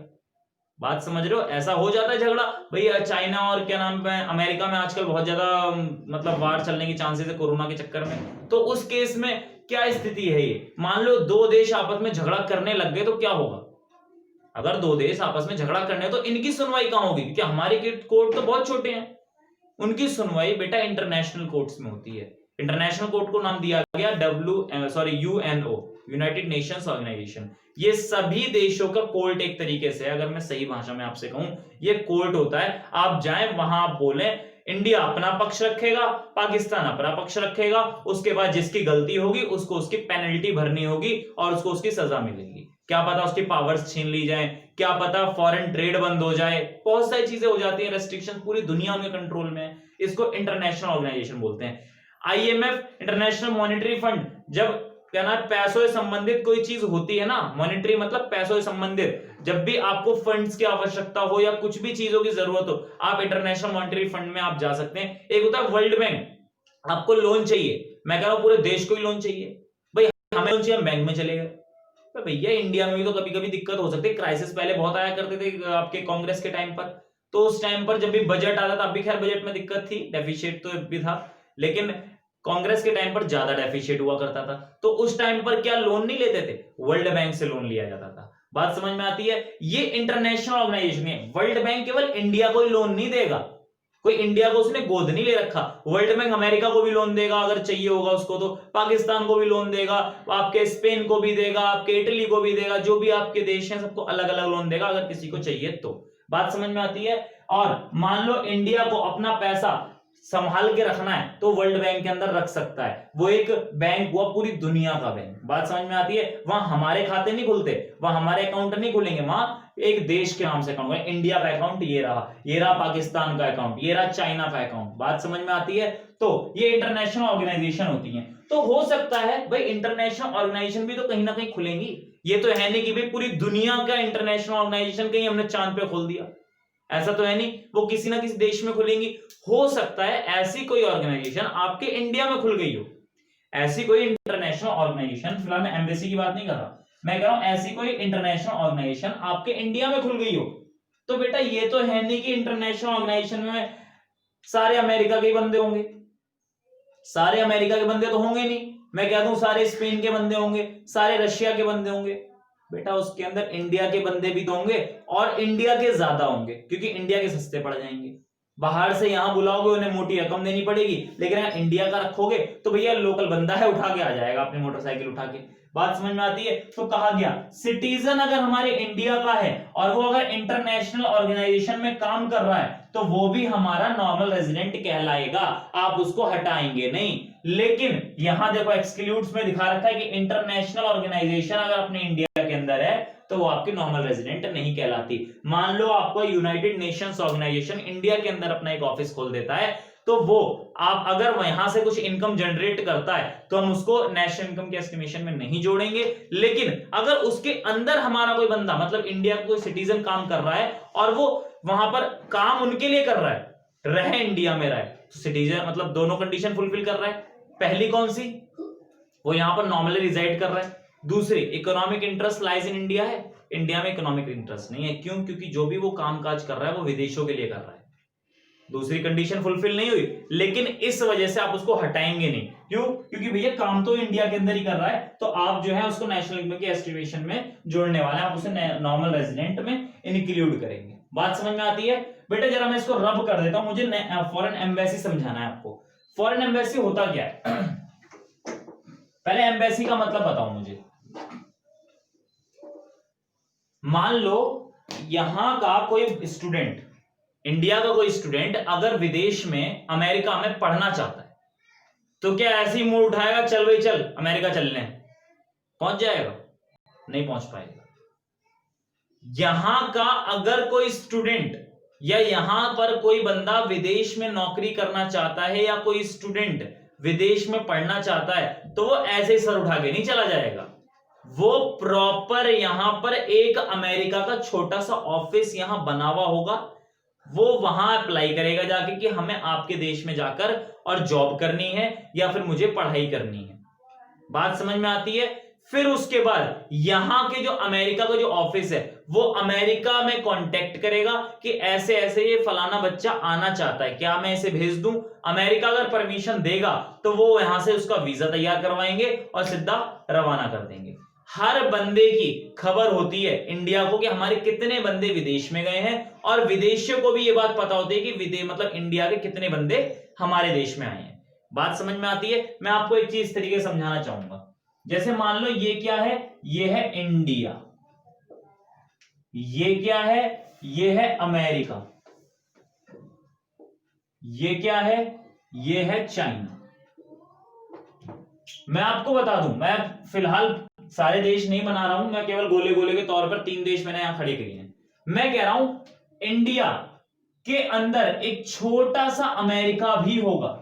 बात समझ रहे हो, ऐसा हो जाता है झगड़ा। भैया चाइना और क्या नाम पे अमेरिका में आजकल बहुत ज्यादा मतलब वार चलने की चांसेस है कोरोना के चक्कर में। तो उस केस में क्या स्थिति है, ये मान लो 2 देश आपस में झगड़ा करने लग गए तो क्या होगा। अगर 2 देश आपस में झगड़ा करने तो इनकी सुनवाई कहां होगी, क्योंकि हमारे कोर्ट तो बहुत छोटे हैं। उनकी सुनवाई बेटा इंटरनेशनल कोर्ट्स में होती है। इंटरनेशनल कोर्ट को नाम दिया गया यूएनओ, यूनाइटेड नेशंस ऑर्गेनाइजेशन। ये सभी देशों का कोर्ट एक तरीके से, अगर मैं सही भाषा में आपसे कहूं, ये कोर्ट होता है। आप जाएं वहां आप बोलें, इंडिया अपना पक्ष रखेगा, पाकिस्तान अपना पक्ष रखेगा, उसके बाद जिसकी गलती होगी उसको उसकी पेनल्टी भरनी होगी और उसको उसकी सजा मिलेगी। क्या पता उसकी पावर्स छीन ली जाए, क्या पता फॉरेन ट्रेड बंद हो जाए, बहुत सारी चीजें हो जाती हैं, रेस्ट्रिक्शन पूरी दुनिया उनके कंट्रोल में है। इसको इंटरनेशनल ऑर्गेनाइजेशन बोलते हैं। आईएमएफ, इंटरनेशनल मॉनेटरी फंड, जब क्या ना पैसों से संबंधित कोई चीज होती है ना, मॉनेटरी मतलब पैसों से संबंधित, जब भी आपको फंड्स की आवश्यकता हो या कुछ भी चीजों की जरूरत हो, आप इंटरनेशनल मॉनेटरी फंड में आप जा सकते हैं। एक होता है वर्ल्ड बैंक, आपको लोन चाहिए, मैं कह रहा हूं पूरे देश को ही लोन चाहिए, भाई हमें लोन चाहिए, हम बैंक में चले गए। तो भैया इंडिया में भी तो कभी कभी दिक्कत हो सकती है, क्राइसिस पहले बहुत आया करते थे आपके कांग्रेस के टाइम पर, तो उस टाइम पर जब भी बजट आता था, अभी खैर बजट में दिक्कत थी, डेफिशिएट तो भी था, लेकिन कांग्रेस के टाइम पर ज्यादा डेफिशिएट हुआ करता था। तो उस टाइम पर क्या लोन नहीं लेते थे, वर्ल्ड बैंक से लोन लिया जाता था, बात समझ में आती है। ये इंटरनेशनल ऑर्गेनाइजेशन है, वर्ल्ड बैंक केवल इंडिया को ही लोन नहीं देगा, कोई इंडिया को उसने गोद नहीं ले रखा। वर्ल्ड बैंक अमेरिका को भी लोन देगा अगर चाहिए होगा उसको, तो पाकिस्तान को भी लोन देगा, आपके स्पेन को भी देगा, आपके इटली को भी देगा, जो भी आपके देश हैं सबको अलग अलग लोन देगा अगर किसी को चाहिए तो, बात समझ में आती है। और मान लो इंडिया को अपना पैसा संभाल के रखना है तो वर्ल्ड बैंक के अंदर रख सकता है। वो एक बैंक हुआ पूरी दुनिया का बैंक। बात समझ में आती है? वहां हमारे खाते नहीं खुलते, वहां हमारे अकाउंट नहीं खुलेंगे, वहां एक देश के नाम से अकाउंट है। इंडिया का अकाउंट ये रहा पाकिस्तान का अकाउंट, ये रहा चाइना का अकाउंट। बात समझ में आती है? तो ये इंटरनेशनल ऑर्गेनाइजेशन होती है। तो हो सकता है भाई इंटरनेशनल ऑर्गेनाइजेशन भी तो कहीं ना कहीं खुलेंगी। ये तो है नहीं कि भाई पूरी दुनिया का इंटरनेशनल ऑर्गेनाइजेशन कहीं हमने चांद पे खोल दिया, ऐसा तो है नहीं। वो किसी ना किसी देश में खुलेंगी। हो सकता है ऐसी कोई ऑर्गेनाइजेशन आपके इंडिया में खुल गई हो, ऐसी कोई इंटरनेशनल ऑर्गेनाइजेशन, फिलहाल मैं एम्बेसी की बात नहीं कर रहा, मैं कह रहा हूं ऐसी कोई इंटरनेशनल ऑर्गेनाइजेशन आपके इंडिया में खुल गई हो। तो बेटा ये तो है नहीं कि इंटरनेशनल ऑर्गेनाइजेशन में सारे अमेरिका के बंदे होंगे, सारे अमेरिका के बंदे तो होंगे नहीं। मैं कह दूं सारे स्पेन के बंदे होंगे, सारे रशिया के बंदे होंगे। बेटा उसके अंदर इंडिया के बंदे भी तो होंगे, और इंडिया के ज्यादा होंगे, क्योंकि इंडिया के सस्ते पड़ जाएंगे। बाहर से यहां बुलाओगे उन्हें मोटी रकम देनी पड़ेगी, लेकिन अगर इंडिया का रखोगे तो भैया लोकल बंदा है उठा के आ जाएगा अपनी मोटरसाइकिल उठा के। बात समझ में आती है? तो कहा गया सिटीजन अगर हमारे इंडिया का है और वो अगर इंटरनेशनल ऑर्गेनाइजेशन में काम कर रहा है तो वो भी हमारा नॉर्मल रेजिडेंट कहलाएगा, आप उसको हटाएंगे नहीं। लेकिन यहां देखो एक्सक्लूड्स में दिखा रखा है कि इंटरनेशनल ऑर्गेनाइजेशन अगर अपने इंडिया के अंदर है तो वो आपकी नॉर्मल रेजिडेंट नहीं कहलाती। मान लो आपको यूनाइटेड नेशंस ऑर्गेनाइजेशन इंडिया के अंदर अपना एक ऑफिस खोल देता है, तो वो आप अगर वहां से कुछ इनकम जनरेट करता है तो हम उसको नेशनल इनकम के एस्टिमेशन में नहीं जोड़ेंगे। लेकिन अगर उसके अंदर हमारा कोई बंदा मतलब इंडिया का कोई सिटीजन काम कर रहा है और वो वहां पर काम उनके लिए कर रहा है, रहे इंडिया में रहे, तो सिटीजन मतलब दोनों कंडीशन फुलफिल कर रहा है। पहली कौन सी? वो यहां पर नॉर्मली रिजाइड कर रहा है। दूसरी, economic interest lies in India है, इंडिया में इकोनॉमिक इंटरेस्ट नहीं है। क्यों? क्योंकि जो भी वो कामकाज कर रहा है वो विदेशों के लिए कर रहा है। दूसरी कंडीशन फुलफिल नहीं हुई, लेकिन इस वजह से आप उसको हटाएंगे नहीं। क्यों? क्योंकि भैया काम तो इंडिया के अंदर ही कर रहा है, तो आप जो है उसको नेशनल इनकम के एस्टिमेशन में जोड़ने वाले हैं, आप उसे नॉर्मल रेजिडेंट में इंक्लूड करेंगे। बात समझ में आती है? बेटा जरा मैं इसको रब कर देता हूं, मुझे फॉरेन एम्बेसी समझाना है आपको। फॉरेन एम्बेसी होता क्या है? पहले एम्बेसी का मतलब बताओ मुझे। मान लो यहां का कोई स्टूडेंट, इंडिया का कोई स्टूडेंट अगर विदेश में अमेरिका में पढ़ना चाहता है तो क्या ऐसे ही मुंह उठाएगा चल भाई चल अमेरिका चलने, पहुंच जाएगा? नहीं पहुंच पाएगा। यहां का अगर कोई स्टूडेंट या यहां पर कोई बंदा विदेश में नौकरी करना चाहता है या कोई स्टूडेंट विदेश में पढ़ना चाहता है तो वो ऐसे ही सर उठा के नहीं चला जाएगा। वो प्रॉपर यहां पर एक अमेरिका का छोटा सा ऑफिस यहां बना हुआ होगा, वो वहां अप्लाई करेगा जाके कि हमें आपके देश में जाकर और जॉब करनी है या फिर मुझे पढ़ाई करनी है। बात समझ में आती है? फिर उसके बाद यहां के जो अमेरिका का जो ऑफिस है वो अमेरिका में कांटेक्ट करेगा कि ऐसे ऐसे ये फलाना बच्चा आना चाहता है, क्या मैं इसे भेज दूं? अमेरिका अगर परमिशन देगा तो वो यहां से उसका वीजा तैयार करवाएंगे और सीधा रवाना कर देंगे। हर बंदे की खबर होती है इंडिया को कि हमारे कितने बंदे विदेश में गए हैं, और विदेशियों को भी ये बात पता होती है कि विदेश मतलब इंडिया के कितने बंदे हमारे देश में आए हैं। बात समझ में आती है? मैं आपको एक चीज इस तरीके से समझाना चाहूंगा। जैसे मान लो ये क्या है? ये है इंडिया, ये क्या है? ये है अमेरिका, ये क्या है? ये है चाइना। मैं आपको बता दूं, मैं फिलहाल सारे देश नहीं बना रहा हूं, मैं केवल गोले गोले के तौर पर 3 देश मैंने यहां खड़े किए हैं। मैं कह रहा हूं इंडिया के अंदर एक छोटा सा अमेरिका भी होगा,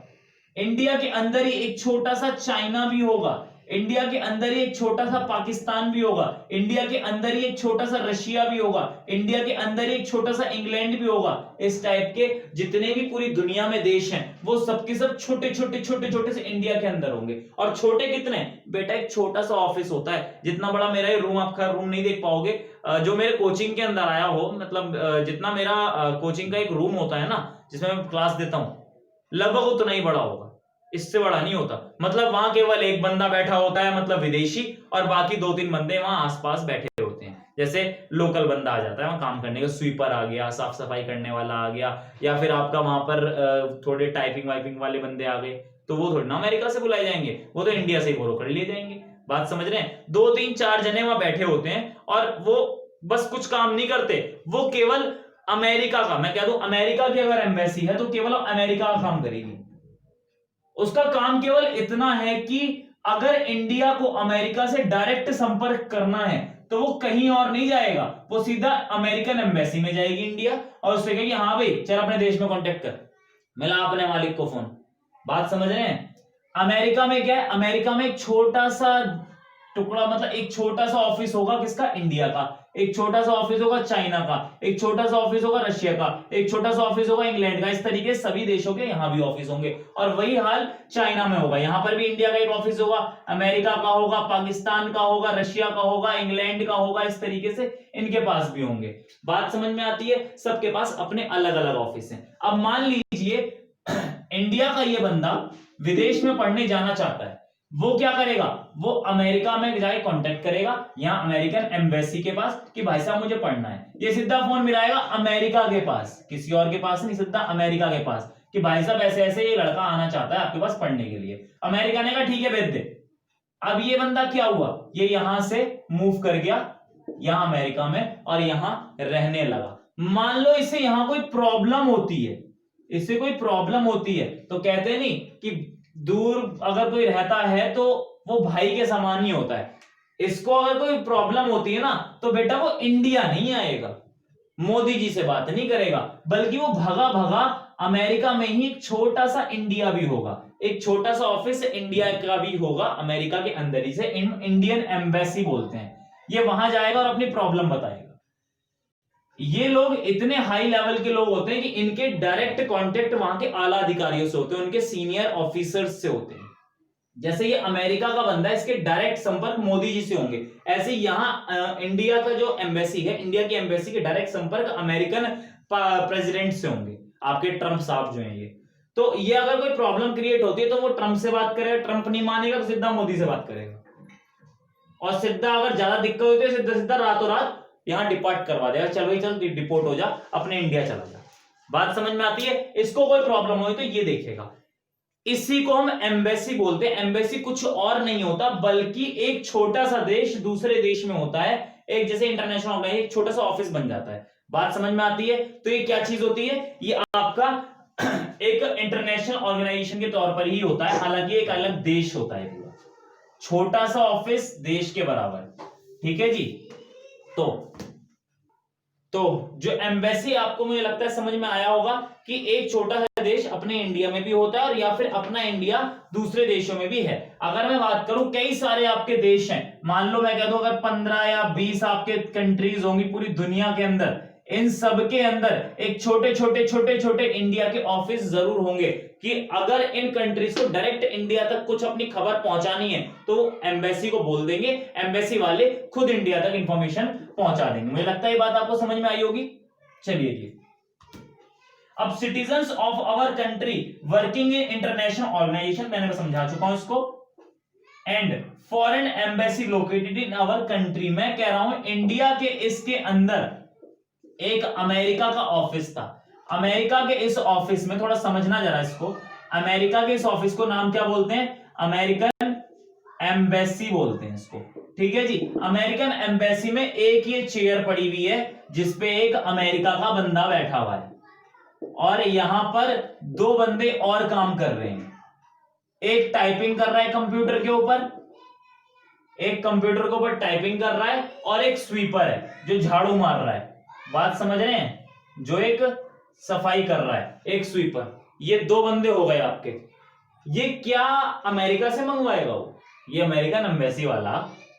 इंडिया के अंदर ही एक छोटा सा चाइना भी होगा, इंडिया के अंदर ही एक छोटा सा पाकिस्तान भी होगा, इंडिया के अंदर ही एक छोटा सा रशिया भी होगा, इंडिया के अंदर ही एक छोटा सा इंग्लैंड भी होगा। इस टाइप के जितने भी पूरी दुनिया में देश हैं वो सबके सब छोटे छोटे छोटे छोटे से इंडिया के अंदर होंगे। और छोटे कितने? बेटा एक छोटा सा ऑफिस होता है, जितना बड़ा मेरा ये रूम, आप रूम नहीं देख पाओगे, जो मेरे कोचिंग के अंदर आया हो, मतलब जितना मेरा कोचिंग का एक रूम होता है ना जिसमें मैं क्लास देता हूं, लगभग उतना ही बड़ा होगा, इससे बड़ा नहीं होता। मतलब वहां केवल एक बंदा बैठा होता है, मतलब विदेशी, और बाकी 2-3 बंदे वहां आसपास बैठे होते हैं। जैसे लोकल बंदा आ जाता है वहां काम करने का, स्वीपर आ गया, साफ सफाई करने वाला आ गया, या फिर आपका वहां पर थोड़े टाइपिंग वाइपिंग वाले बंदे आ गए, तो वो थोड़ी ना अमेरिका से बुलाए जाएंगे, वो तो इंडिया से ही बोलो कर लिए जाएंगे। बात समझ रहे हैं? 2-3-4 जने वहां बैठे होते हैं और वो बस कुछ काम नहीं करते, वो केवल अमेरिका का, मैं कह दूं अमेरिका की अगर एम्बेसी है तो केवल अमेरिका का काम करेगी। उसका काम केवल इतना है कि अगर इंडिया को अमेरिका से डायरेक्ट संपर्क करना है तो वो कहीं और नहीं जाएगा, वो सीधा अमेरिकन एम्बेसी में जाएगी इंडिया, और उससे कहेगी हाँ भाई चल अपने देश में कांटेक्ट कर, मिला अपने मालिक को फोन। बात समझ रहे हैं? अमेरिका में क्या है, अमेरिका में एक छोटा सा टुकड़ा, मतलब एक छोटा सा ऑफिस होगा किसका, इंडिया का, एक छोटा सा ऑफिस होगा चाइना का, एक छोटा सा ऑफिस होगा रशिया का, एक छोटा सा ऑफिस होगा इंग्लैंड का। इस तरीके सभी देशों के यहां भी ऑफिस होंगे, और वही हाल चाइना में होगा। यहां पर भी इंडिया का एक ऑफिस होगा, अमेरिका का होगा, पाकिस्तान का होगा, रशिया का होगा, इंग्लैंड का होगा। इस तरीके से इनके पास भी होंगे। बात समझ में आती है? सबके पास अपने अलग अलग ऑफिस हैं। अब मान लीजिए इंडिया का ये बंदा विदेश में पढ़ने जाना चाहता है, वो क्या करेगा, वो अमेरिका में जाके कांटेक्ट करेगा यहाँ अमेरिकन एम्बेसी के पास कि भाई साहब मुझे पढ़ना है। ये सीधा फोन मिलाएगा अमेरिका के पास, किसी और के पास नहीं, सीधा अमेरिका के पास कि भाई साहब ऐसे ऐसे ये लड़का आना चाहता है आपके पास पढ़ने के लिए। अमेरिका ने कहा ठीक है भेज दे। अब ये बंदा क्या हुआ, ये यहां से मूव कर गया यहां अमेरिका में और यहां रहने लगा। मान लो इसे यहां कोई प्रॉब्लम होती है, इससे कोई प्रॉब्लम होती है तो कहते नहीं कि दूर अगर कोई रहता है तो वो भाई के समान ही होता है। इसको अगर कोई प्रॉब्लम होती है ना तो बेटा वो इंडिया नहीं आएगा, मोदी जी से बात नहीं करेगा, बल्कि वो भगा भगा अमेरिका में ही एक छोटा सा इंडिया भी होगा, एक छोटा सा ऑफिस इंडिया का भी होगा अमेरिका के अंदर ही से, इंडियन एम्बेसी बोलते हैं। ये वहां जाएगा और अपनी प्रॉब्लम बताएगा। ये लोग इतने हाई लेवल के लोग होते हैं कि इनके डायरेक्ट कांटेक्ट वहां के आला अधिकारियों से होते हैं, उनके सीनियर ऑफिसर्स से होते हैं। जैसे ये अमेरिका का बंदा है, इसके डायरेक्ट संपर्क मोदी जी से होंगे, ऐसे यहां इंडिया का जो एम्बेसी है, इंडिया की एम्बेसी के डायरेक्ट संपर्क अमेरिकन प्रेसिडेंट से होंगे, आपके ट्रंप साहब जो हैं ये। तो ये अगर कोई प्रॉब्लम क्रिएट होती है तो वो ट्रंप से बात करेगा, ट्रंप नहीं मानेगा तो सीधा मोदी से बात करेगा, और सीधा अगर ज्यादा दिक्कत होती है सीधा सीधा रातों रात यहां डिपार्ट करवा देगा, चल भाई चल डिपोर्ट हो जा, अपने इंडिया चला जा। बात समझ में आती है? इसको कोई प्रॉब्लम हो तो ये देखेगा। इसी को हम एम्बेसी बोलते हैं। एम्बेसी कुछ और नहीं होता बल्कि एक छोटा सा देश दूसरे देश में होता है, एक जैसे इंटरनेशनल ऑर्गेनाइजेशन, एक छोटा सा ऑफिस बन जाता है। बात समझ में आती है? तो ये क्या चीज होती है, ये आपका एक इंटरनेशनल ऑर्गेनाइजेशन के तौर पर ही होता है, हालांकि एक अलग देश होता है पूरा, छोटा सा ऑफिस देश के बराबर। ठीक है जी। तो जो एम्बेसी आपको मुझे लगता है समझ में आया होगा कि एक छोटा सा देश अपने इंडिया में भी होता है और या फिर अपना इंडिया दूसरे देशों में भी है। अगर मैं बात करूं कई सारे आपके देश हैं, मान लो मैं कह दूं अगर 15 या 20 आपके कंट्रीज होंगी पूरी दुनिया के अंदर, इन सब के अंदर एक छोटे छोटे इंडिया के ऑफिस जरूर होंगे कि अगर इन कंट्रीज को डायरेक्ट इंडिया तक कुछ अपनी खबर पहुंचानी है तो एम्बेसी को बोल देंगे, एम्बेसी वाले खुद इंडिया तक इंफॉर्मेशन पहुंचा देंगे। मुझे लगता है ये बात आपको समझ में आई होगी। चलिए जी, अब citizens of our country working in international organisation, मैंने समझा चुका हूं इसको, and foreign embassy located in our country. मैं कह रहा हूं इंडिया के इसके अंदर एक अमेरिका का ऑफिस था, अमेरिका के इस ऑफिस में, थोड़ा समझना जरा इसको, अमेरिका के इस ऑफिस को नाम क्या बोलते हैं, अमेरिकन एम्बेसी बोलते हैं इसको। ठीक है जी। अमेरिकन एम्बेसी में एक ये चेयर पड़ी हुई है जिसपे एक अमेरिका का बंदा बैठा हुआ है और यहां पर दो बंदे और काम कर रहे हैं, एक टाइपिंग कर रहा है कंप्यूटर के ऊपर, एक कंप्यूटर के ऊपर टाइपिंग कर रहा है, और एक स्वीपर है जो झाड़ू मार रहा है। बात समझ रहे हैं? जो एक सफाई कर रहा है, एक स्वीपर, ये दो बंदे हो गए आपके। ये क्या अमेरिका से मंगवाएगा वो, ये अमेरिकन एम्बेसी वाला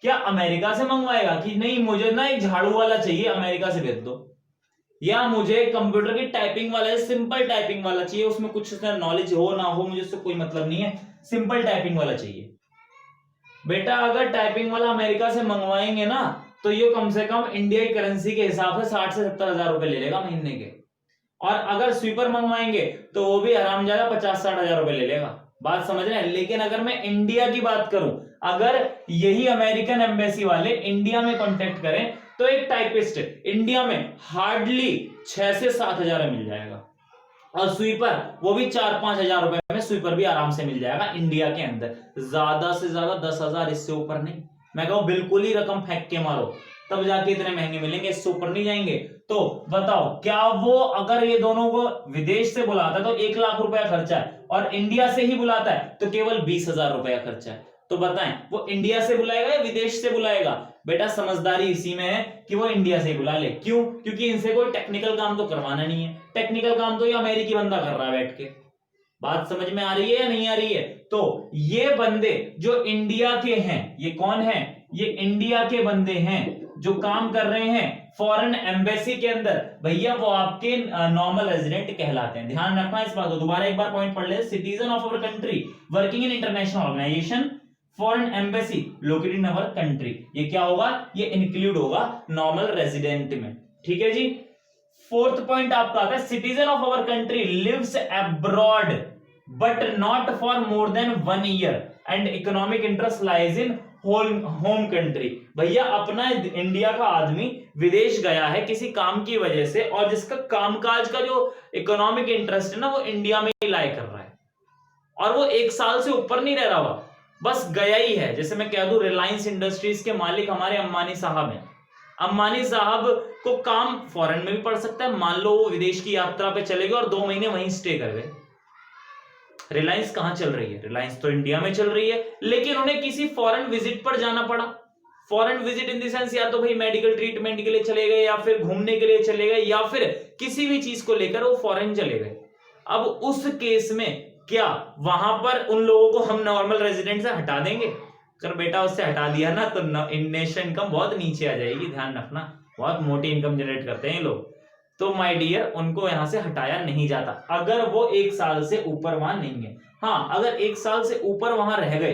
क्या अमेरिका से मंगवाएगा कि नहीं मुझे ना एक झाड़ू वाला चाहिए अमेरिका से भेज दो, या मुझे कंप्यूटर की टाइपिंग वाला, सिंपल टाइपिंग वाला चाहिए, उसमें कुछ नॉलेज हो ना हो मुझे उससे कोई मतलब नहीं है, सिंपल टाइपिंग वाला चाहिए। बेटा अगर टाइपिंग वाला अमेरिका से मंगवाएंगे ना तो ये कम से कम इंडिया की करेंसी के हिसाब से 60 से 70 हजार रुपए ले लेगा महीने के, और अगर स्वीपर मंगवाएंगे तो वो भी आराम ज्यादा 50-60 हजार रुपए ले लेगा। बात समझ रहे हैं? लेकिन अगर मैं इंडिया की बात करूं, अगर यही अमेरिकन एम्बेसी वाले इंडिया में कांटेक्ट करें तो एक टाइपिस्ट इंडिया में हार्डली 6 से 7 हजार में मिल जाएगा, और स्वीपर वो भी 4-5 हजार रुपए में स्वीपर भी आराम से मिल जाएगा इंडिया के अंदर, ज्यादा से ज्यादा 10 हजार, इससे ऊपर नहीं। मैं कहूं बिल्कुल ही रकम फेंक के मारो तब जाके इतने महंगे मिलेंगे, इससे ऊपर नहीं जाएंगे। तो बताओ, क्या वो अगर ये दोनों को विदेश से बुलाता है तो 1 लाख रुपया खर्चा है, और इंडिया से ही बुलाता है तो केवल 20,000 रुपया खर्चा है। तो बताएं वो इंडिया से बुलाएगा या विदेश से बुलाएगा? बेटा समझदारी इसी में है कि वो इंडिया से ही बुला ले। क्यों? क्योंकि इनसे कोई टेक्निकल काम तो करवाना नहीं है, टेक्निकल काम तो ये अमेरिकी बंदा कर रहा है बैठ के। बात समझ में आ रही है या नहीं आ रही है? तो ये बंदे जो इंडिया के हैं, ये कौन है? ये इंडिया के बंदे हैं जो काम कर रहे हैं फॉरेन एम्बेसी के अंदर, भैया वो आपके नॉर्मल रेजिडेंट कहलाते हैं। ध्यान रखना इस बात को, दोबारा एक बार पॉइंट पढ़ ले। Citizen of our country working in international organisation foreign embassy located in our country, ये क्या होगा? ये इंक्लूड होगा नॉर्मल रेजिडेंट में। ठीक है जी। फोर्थ पॉइंट आपका आता है citizen of our country lives abroad but not for more than 1 year and economic interest lies in home country. भैया अपना इंडिया का आदमी विदेश गया है किसी काम की वजह से, और जिसका कामकाज का जो इकोनॉमिक इंटरेस्ट है ना वो इंडिया में ही लाई कर रहा है, और वो 1 साल से ऊपर नहीं रह रहा हुआ, बस गया ही है। जैसे मैं कह दूं रिलायंस इंडस्ट्रीज के मालिक हमारे अंबानी साहब हैं, अंबानी साहब को काम फॉरेन में भी पड़ सकता है। मान लो वो विदेश की यात्रा पे चले गए और 2 महीने वहीं स्टे कर गए। रिलायंस कहां चल रही है? रिलायंस तो इंडिया में चल रही है, लेकिन उन्हें किसी फॉरेन विजिट पर जाना पड़ा। Foreign visit in the sense या तो भाई मेडिकल ट्रीटमेंट के लिए चले गए, या फिर घूमने के लिए चले गए, या फिर किसी भी चीज को लेकर वो फॉरेन चले गए। अब उस केस में क्या वहां पर उन लोगों को हम नॉर्मल रेजिडेंट से हटा देंगे? अगर बेटा उससे हटा दिया ना तो नेशनल इनकम बहुत नीचे आ जाएगी। ध्यान रखना, बहुत मोटी इनकम जनरेट करते हैं ये लोग। तो माय डियर उनको यहां से हटाया नहीं जाता अगर वो 1 साल से ऊपर वहां नहीं है। हाँ, अगर 1 साल से ऊपर वहां रह गए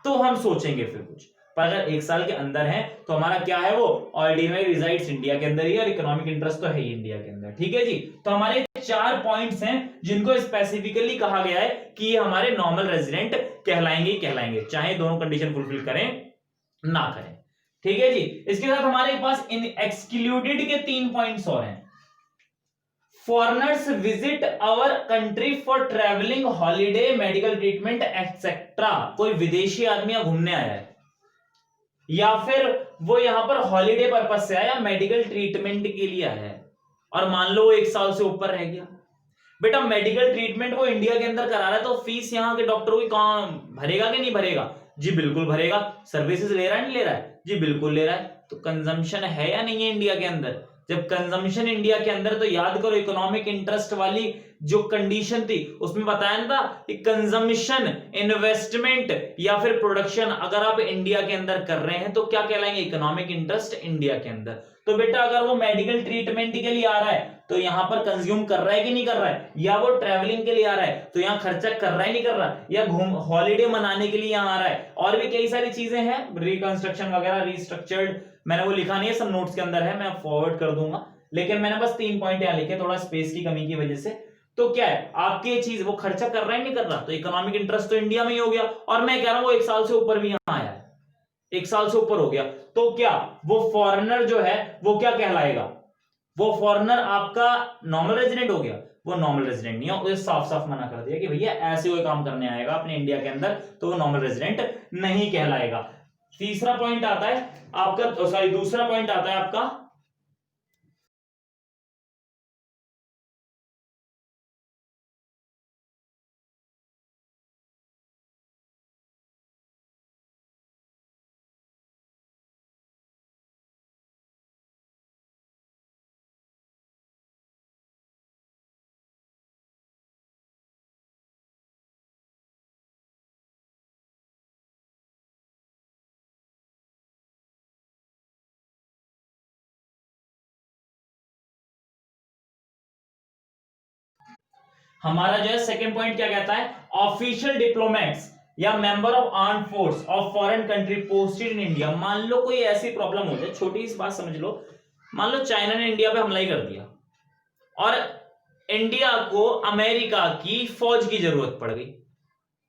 तो हम सोचेंगे फिर कुछ, पर अगर 1 साल के अंदर है तो हमारा क्या है, वो ऑर्डिनरी रिजाइड्स इंडिया के अंदर ही, और इकोनॉमिक इंटरेस्ट तो है ही इंडिया के अंदर। ठीक है जी। तो हमारे 4 पॉइंट्स हैं जिनको स्पेसिफिकली कहा गया है कि ये हमारे नॉर्मल रेजिडेंट कहलाएंगे, चाहे दोनों कंडीशन फुलफिल करें ना करें। ठीक है जी। इसके साथ हमारे पास इन एक्सक्लूडेड के 3 पॉइंट्स और हैं। Foreigners visit our country for travelling, holiday, medical treatment etcetera. कोई विदेशी आदमी यहाँ घूमने आया है, या फिर वो यहां पर हॉलीडे पर्पस से आया, मेडिकल ट्रीटमेंट के लिए आया है, और मान लो वो 1 साल से ऊपर रह गया। बेटा मेडिकल ट्रीटमेंट वो इंडिया के अंदर करा रहा है तो फीस यहाँ के डॉक्टरों की कौन भरेगा कि नहीं भरेगा? जी बिल्कुल भरेगा। सर्विसेज ले रहा है नहीं ले रहा है? जी बिल्कुल ले रहा है। तो कंजम्पशन है या नहीं है इंडिया के अंदर? जब कंजम्पशन इंडिया के अंदर, तो याद करो इकोनॉमिक इंटरेस्ट वाली जो कंडीशन थी उसमें बताया ना था कि कंजम्पशन, इन्वेस्टमेंट या फिर प्रोडक्शन अगर आप इंडिया के अंदर कर रहे हैं तो क्या कहलाएंगे? इकोनॉमिक इंटरेस्ट इंडिया के अंदर। तो बेटा अगर वो मेडिकल ट्रीटमेंट के लिए आ रहा है तो यहां पर कंज्यूम कर रहा है कि नहीं कर रहा है, या वो ट्रैवलिंग के लिए आ रहा है तो यहाँ खर्चा कर रहा है नहीं कर रहा, या घूम हॉलीडे मनाने के लिए यहाँ आ रहा है, और भी कई सारी चीजें हैं, रिकंस्ट्रक्शन वगैरह, रिस्ट्रक्चर्ड, मैंने वो लिखा नहीं है, सब नोट्स के अंदर है, मैं फॉरवर्ड कर दूंगा, लेकिन मैंने बस 3 पॉइंट यहाँ लिखे थोड़ा स्पेस की कमी की वजह से। तो क्या है आपकी ये चीज, वो खर्चा कर रहा है नहीं कर रहा, तो इकोनॉमिक इंटरेस्ट तो इंडिया में ही हो गया, और मैं कह रहा हूं वो 1 साल से ऊपर भी यहाँ आया है, 1 साल से ऊपर हो गया, तो क्या वो फॉरेनर जो है वो क्या कहलाएगा? वो फॉरेनर आपका नॉर्मल रेजिडेंट हो गया? वो नॉर्मल रेजिडेंट नहीं है, उसे साफ साफ मना कर दिया कि भैया ऐसे कोई काम करने आएगा अपने इंडिया के अंदर तो वो नॉर्मल रेजिडेंट नहीं कहलाएगा। तीसरा पॉइंट आता है आपका, सॉरी दूसरा पॉइंट आता है आपका हमारा जो है सेकंड पॉइंट क्या कहता है, ऑफिशियल डिप्लोमेट्स या member of arm force of foreign country posted in India. मान लो कोई ऐसी प्रॉब्लम हो जाए, छोटी सी बात समझ लो, मान लो चाइना ने इंडिया पे हमला ही कर दिया और इंडिया को अमेरिका की फौज की जरूरत पड़ गई।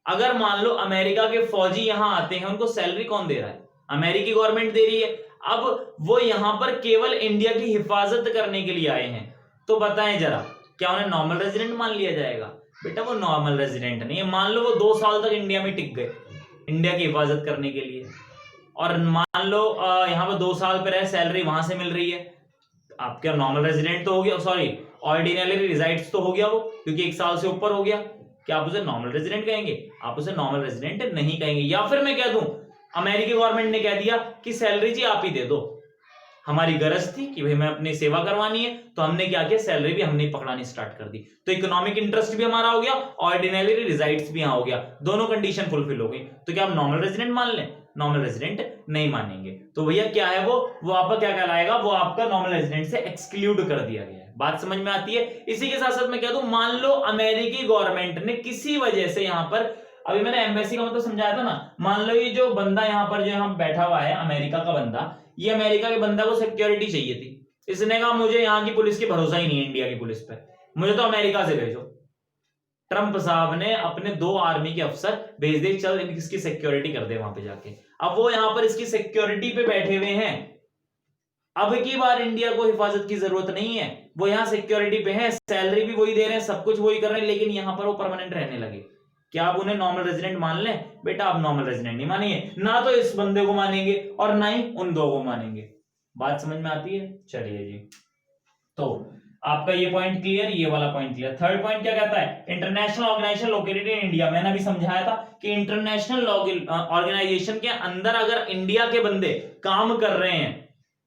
अगर मान लो अमेरिका के फौजी यहां आते हैं, उनको सैलरी कौन दे रहा है? अमेरिकी गवर्नमेंट दे रही है। अब वो यहां पर केवल इंडिया की हिफाजत करने के लिए आए हैं, तो बताएं जरा क्या उन्हें नॉर्मल रेजिडेंट मान लिया जाएगा? बेटा वो नॉर्मल रेजिडेंट नहीं है। मान लो वो 2 साल तक इंडिया में टिक गए इंडिया की हिफाजत करने के लिए, और मान लो यहाँ पे 2 साल पे रहे, सैलरी वहां से मिल रही है, आपका नॉर्मल रेजिडेंट तो हो गया, सॉरी ऑर्डिनरी रिजाइड्स तो हो गया वो, क्योंकि 1 साल से ऊपर हो गया। क्या आप उसे नॉर्मल रेजिडेंट कहेंगे? आप उसे नॉर्मल रेजिडेंट नहीं कहेंगे। या फिर मैं कह दूं अमेरिकी गवर्नमेंट ने कह दिया कि सैलरी जी आप ही दे दो, हमारी गरज थी कि भाई मैं अपनी सेवा करवानी है, तो हमने क्या किया, सैलरी भी हमने पकड़ानी स्टार्ट कर दी। तो इकोनॉमिक इंटरेस्ट भी हमारा हो गया, ऑर्डिनरी रिजाइड्स भी यहां हो गया, दोनों कंडीशन फुलफिल हो गई। तो क्या आप नॉर्मल रेजिडेंट मान लें? नॉर्मल रेजिडेंट नहीं मानेंगे। तो भैया क्या है वो आपका क्या कहलाएगा, वो आपका नॉर्मल रेजिडेंट से एक्सक्लूड कर दिया गया है। बात समझ में आती है? इसी के साथ साथ मैं कह दूं, मान लो अमेरिकी गवर्नमेंट ने किसी वजह से यहां पर, अभी मैंने एम्बेसी का मतलब समझाया था ना, मान लो ये जो बंदा यहां पर जो हम बैठा हुआ है अमेरिका का बंदा, ये अमेरिका के बंदा को सिक्योरिटी चाहिए थी, इसने कहा मुझे यहाँ की पुलिस की भरोसा ही नहीं है, इंडिया की पुलिस पे, मुझे तो अमेरिका से भेजो। ट्रंप साहब ने अपने 2 आर्मी के अफसर भेज दे, चल इसकी सिक्योरिटी कर दे वहां पे जाके। अब वो यहां पर इसकी सिक्योरिटी पे बैठे हुए हैं, अब की बार इंडिया को हिफाजत की जरूरत नहीं है, वो यहाँ सिक्योरिटी पे है, सैलरी भी वही दे रहे हैं, सब कुछ वही कर रहे हैं, लेकिन यहां पर वो परमानेंट रहने लगे। क्या आप उन्हें नॉर्मल रेजिडेंट मान लें? बेटा आप नॉर्मल रेजिडेंट नहीं मानेंगे, ना तो इस बंदे को मानेंगे और ना ही उन 2 को मानेंगे। बात समझ में आती है? चलिए जी, तो आपका ये पॉइंट क्लियर, ये वाला पॉइंट क्लियर। थर्ड पॉइंट क्या कहता है, international organisation located in India. मैंने अभी समझाया था कि इंटरनेशनल ऑर्गेनाइजेशन के अंदर अगर इंडिया के बंदे काम कर रहे हैं,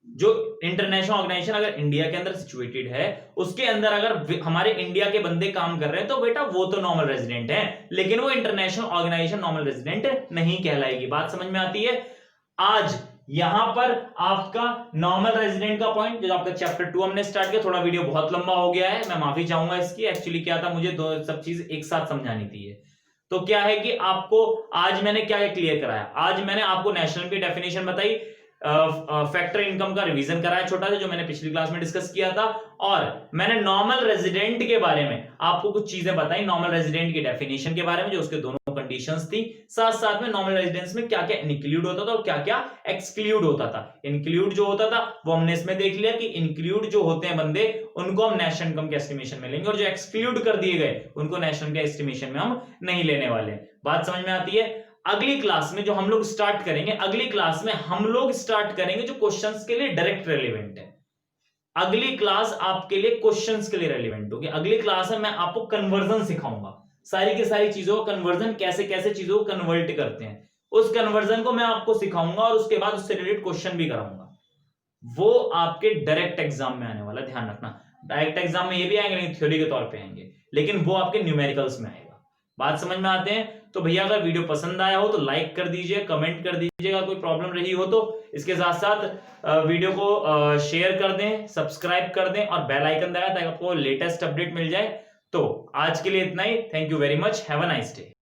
जो इंटरनेशनल ऑर्गेनाइजेशन अगर इंडिया के अंदर सिचुएटेड है, उसके अंदर अगर हमारे इंडिया के बंदे काम कर रहे हैं, तो बेटा वो तो नॉर्मल रेजिडेंट है, लेकिन वो इंटरनेशनल ऑर्गेनाइजेशन नॉर्मल रेजिडेंट नहीं कहलाएगी। बात समझ में आती है? आज यहां पर आपका नॉर्मल रेजिडेंट का पॉइंट, जो आपका चैप्टर 2 हमने स्टार्ट किया, थोड़ा वीडियो बहुत लंबा हो गया है, मैं माफी चाहूंगा इसकी। एक्चुअली क्या था, मुझे दो सब चीज एक साथ समझानी थी। तो क्या है कि आपको आज मैंने क्या क्लियर कराया, आज मैंने आपको नेशनल की डेफिनेशन बताई, फैक्टर इनकम का रिवीजन कराया छोटा सा, जो मैंने पिछली क्लास में डिस्कस किया था, और मैंने नॉर्मल रेजिडेंट के बारे में आपको कुछ चीजें बताई, नॉर्मल रेजिडेंट की डेफिनेशन के बारे में, जो उसके दोनों कंडीशंस थी, साथ साथ में नॉर्मल रेजिडेंस में क्या क्या इंक्लूड होता था और क्या क्या एक्सक्लूड होता था। इंक्लूड जो होता था वो हमने इसमें देख लिया कि इंक्लूड जो होते हैं बंदे, उनको हम नेशनल इनकम के एस्टिमेशन में लेंगे, और जो एक्सक्लूड कर दिए गए उनको नेशनल के एस्टिमेशन में हम नहीं लेने वाले। बात समझ में आती है? अगली क्लास में जो हम लोग स्टार्ट करेंगे, अगली क्लास में हम लोग स्टार्ट करेंगे जो क्वेश्चंस के लिए डायरेक्ट रेलेवेंट है। अगली क्लास आपके लिए क्वेश्चंस के लिए रेलेवेंट होगी। अगली क्लास में मैं आपको कन्वर्जन सिखाऊंगा, सारी की सारी चीजों को कन्वर्जन, कैसे कैसे चीजों को कन्वर्ट करते हैं, उस कन्वर्जन को मैं आपको सिखाऊंगा, और उसके बाद उससे रिलेटेड क्वेश्चन भी कराऊंगा। वो आपके डायरेक्ट एग्जाम में आने वाला, ध्यान रखना। डायरेक्ट एग्जाम में ये भी आएंगे, नहीं थ्योरी के तौर पे आएंगे, लेकिन वो आपके न्यूमेरिकल्स में आएगा। बात समझ में आते हैं? तो भैया अगर वीडियो पसंद आया हो तो लाइक कर दीजिए, कमेंट कर दीजिएगा, कोई प्रॉब्लम रही हो तो। इसके साथ साथ वीडियो को शेयर कर दें, सब्सक्राइब कर दें और बेल आइकन दबाएं ताकि आपको लेटेस्ट अपडेट मिल जाए। तो आज के लिए इतना ही। Thank you very much, have a nice day.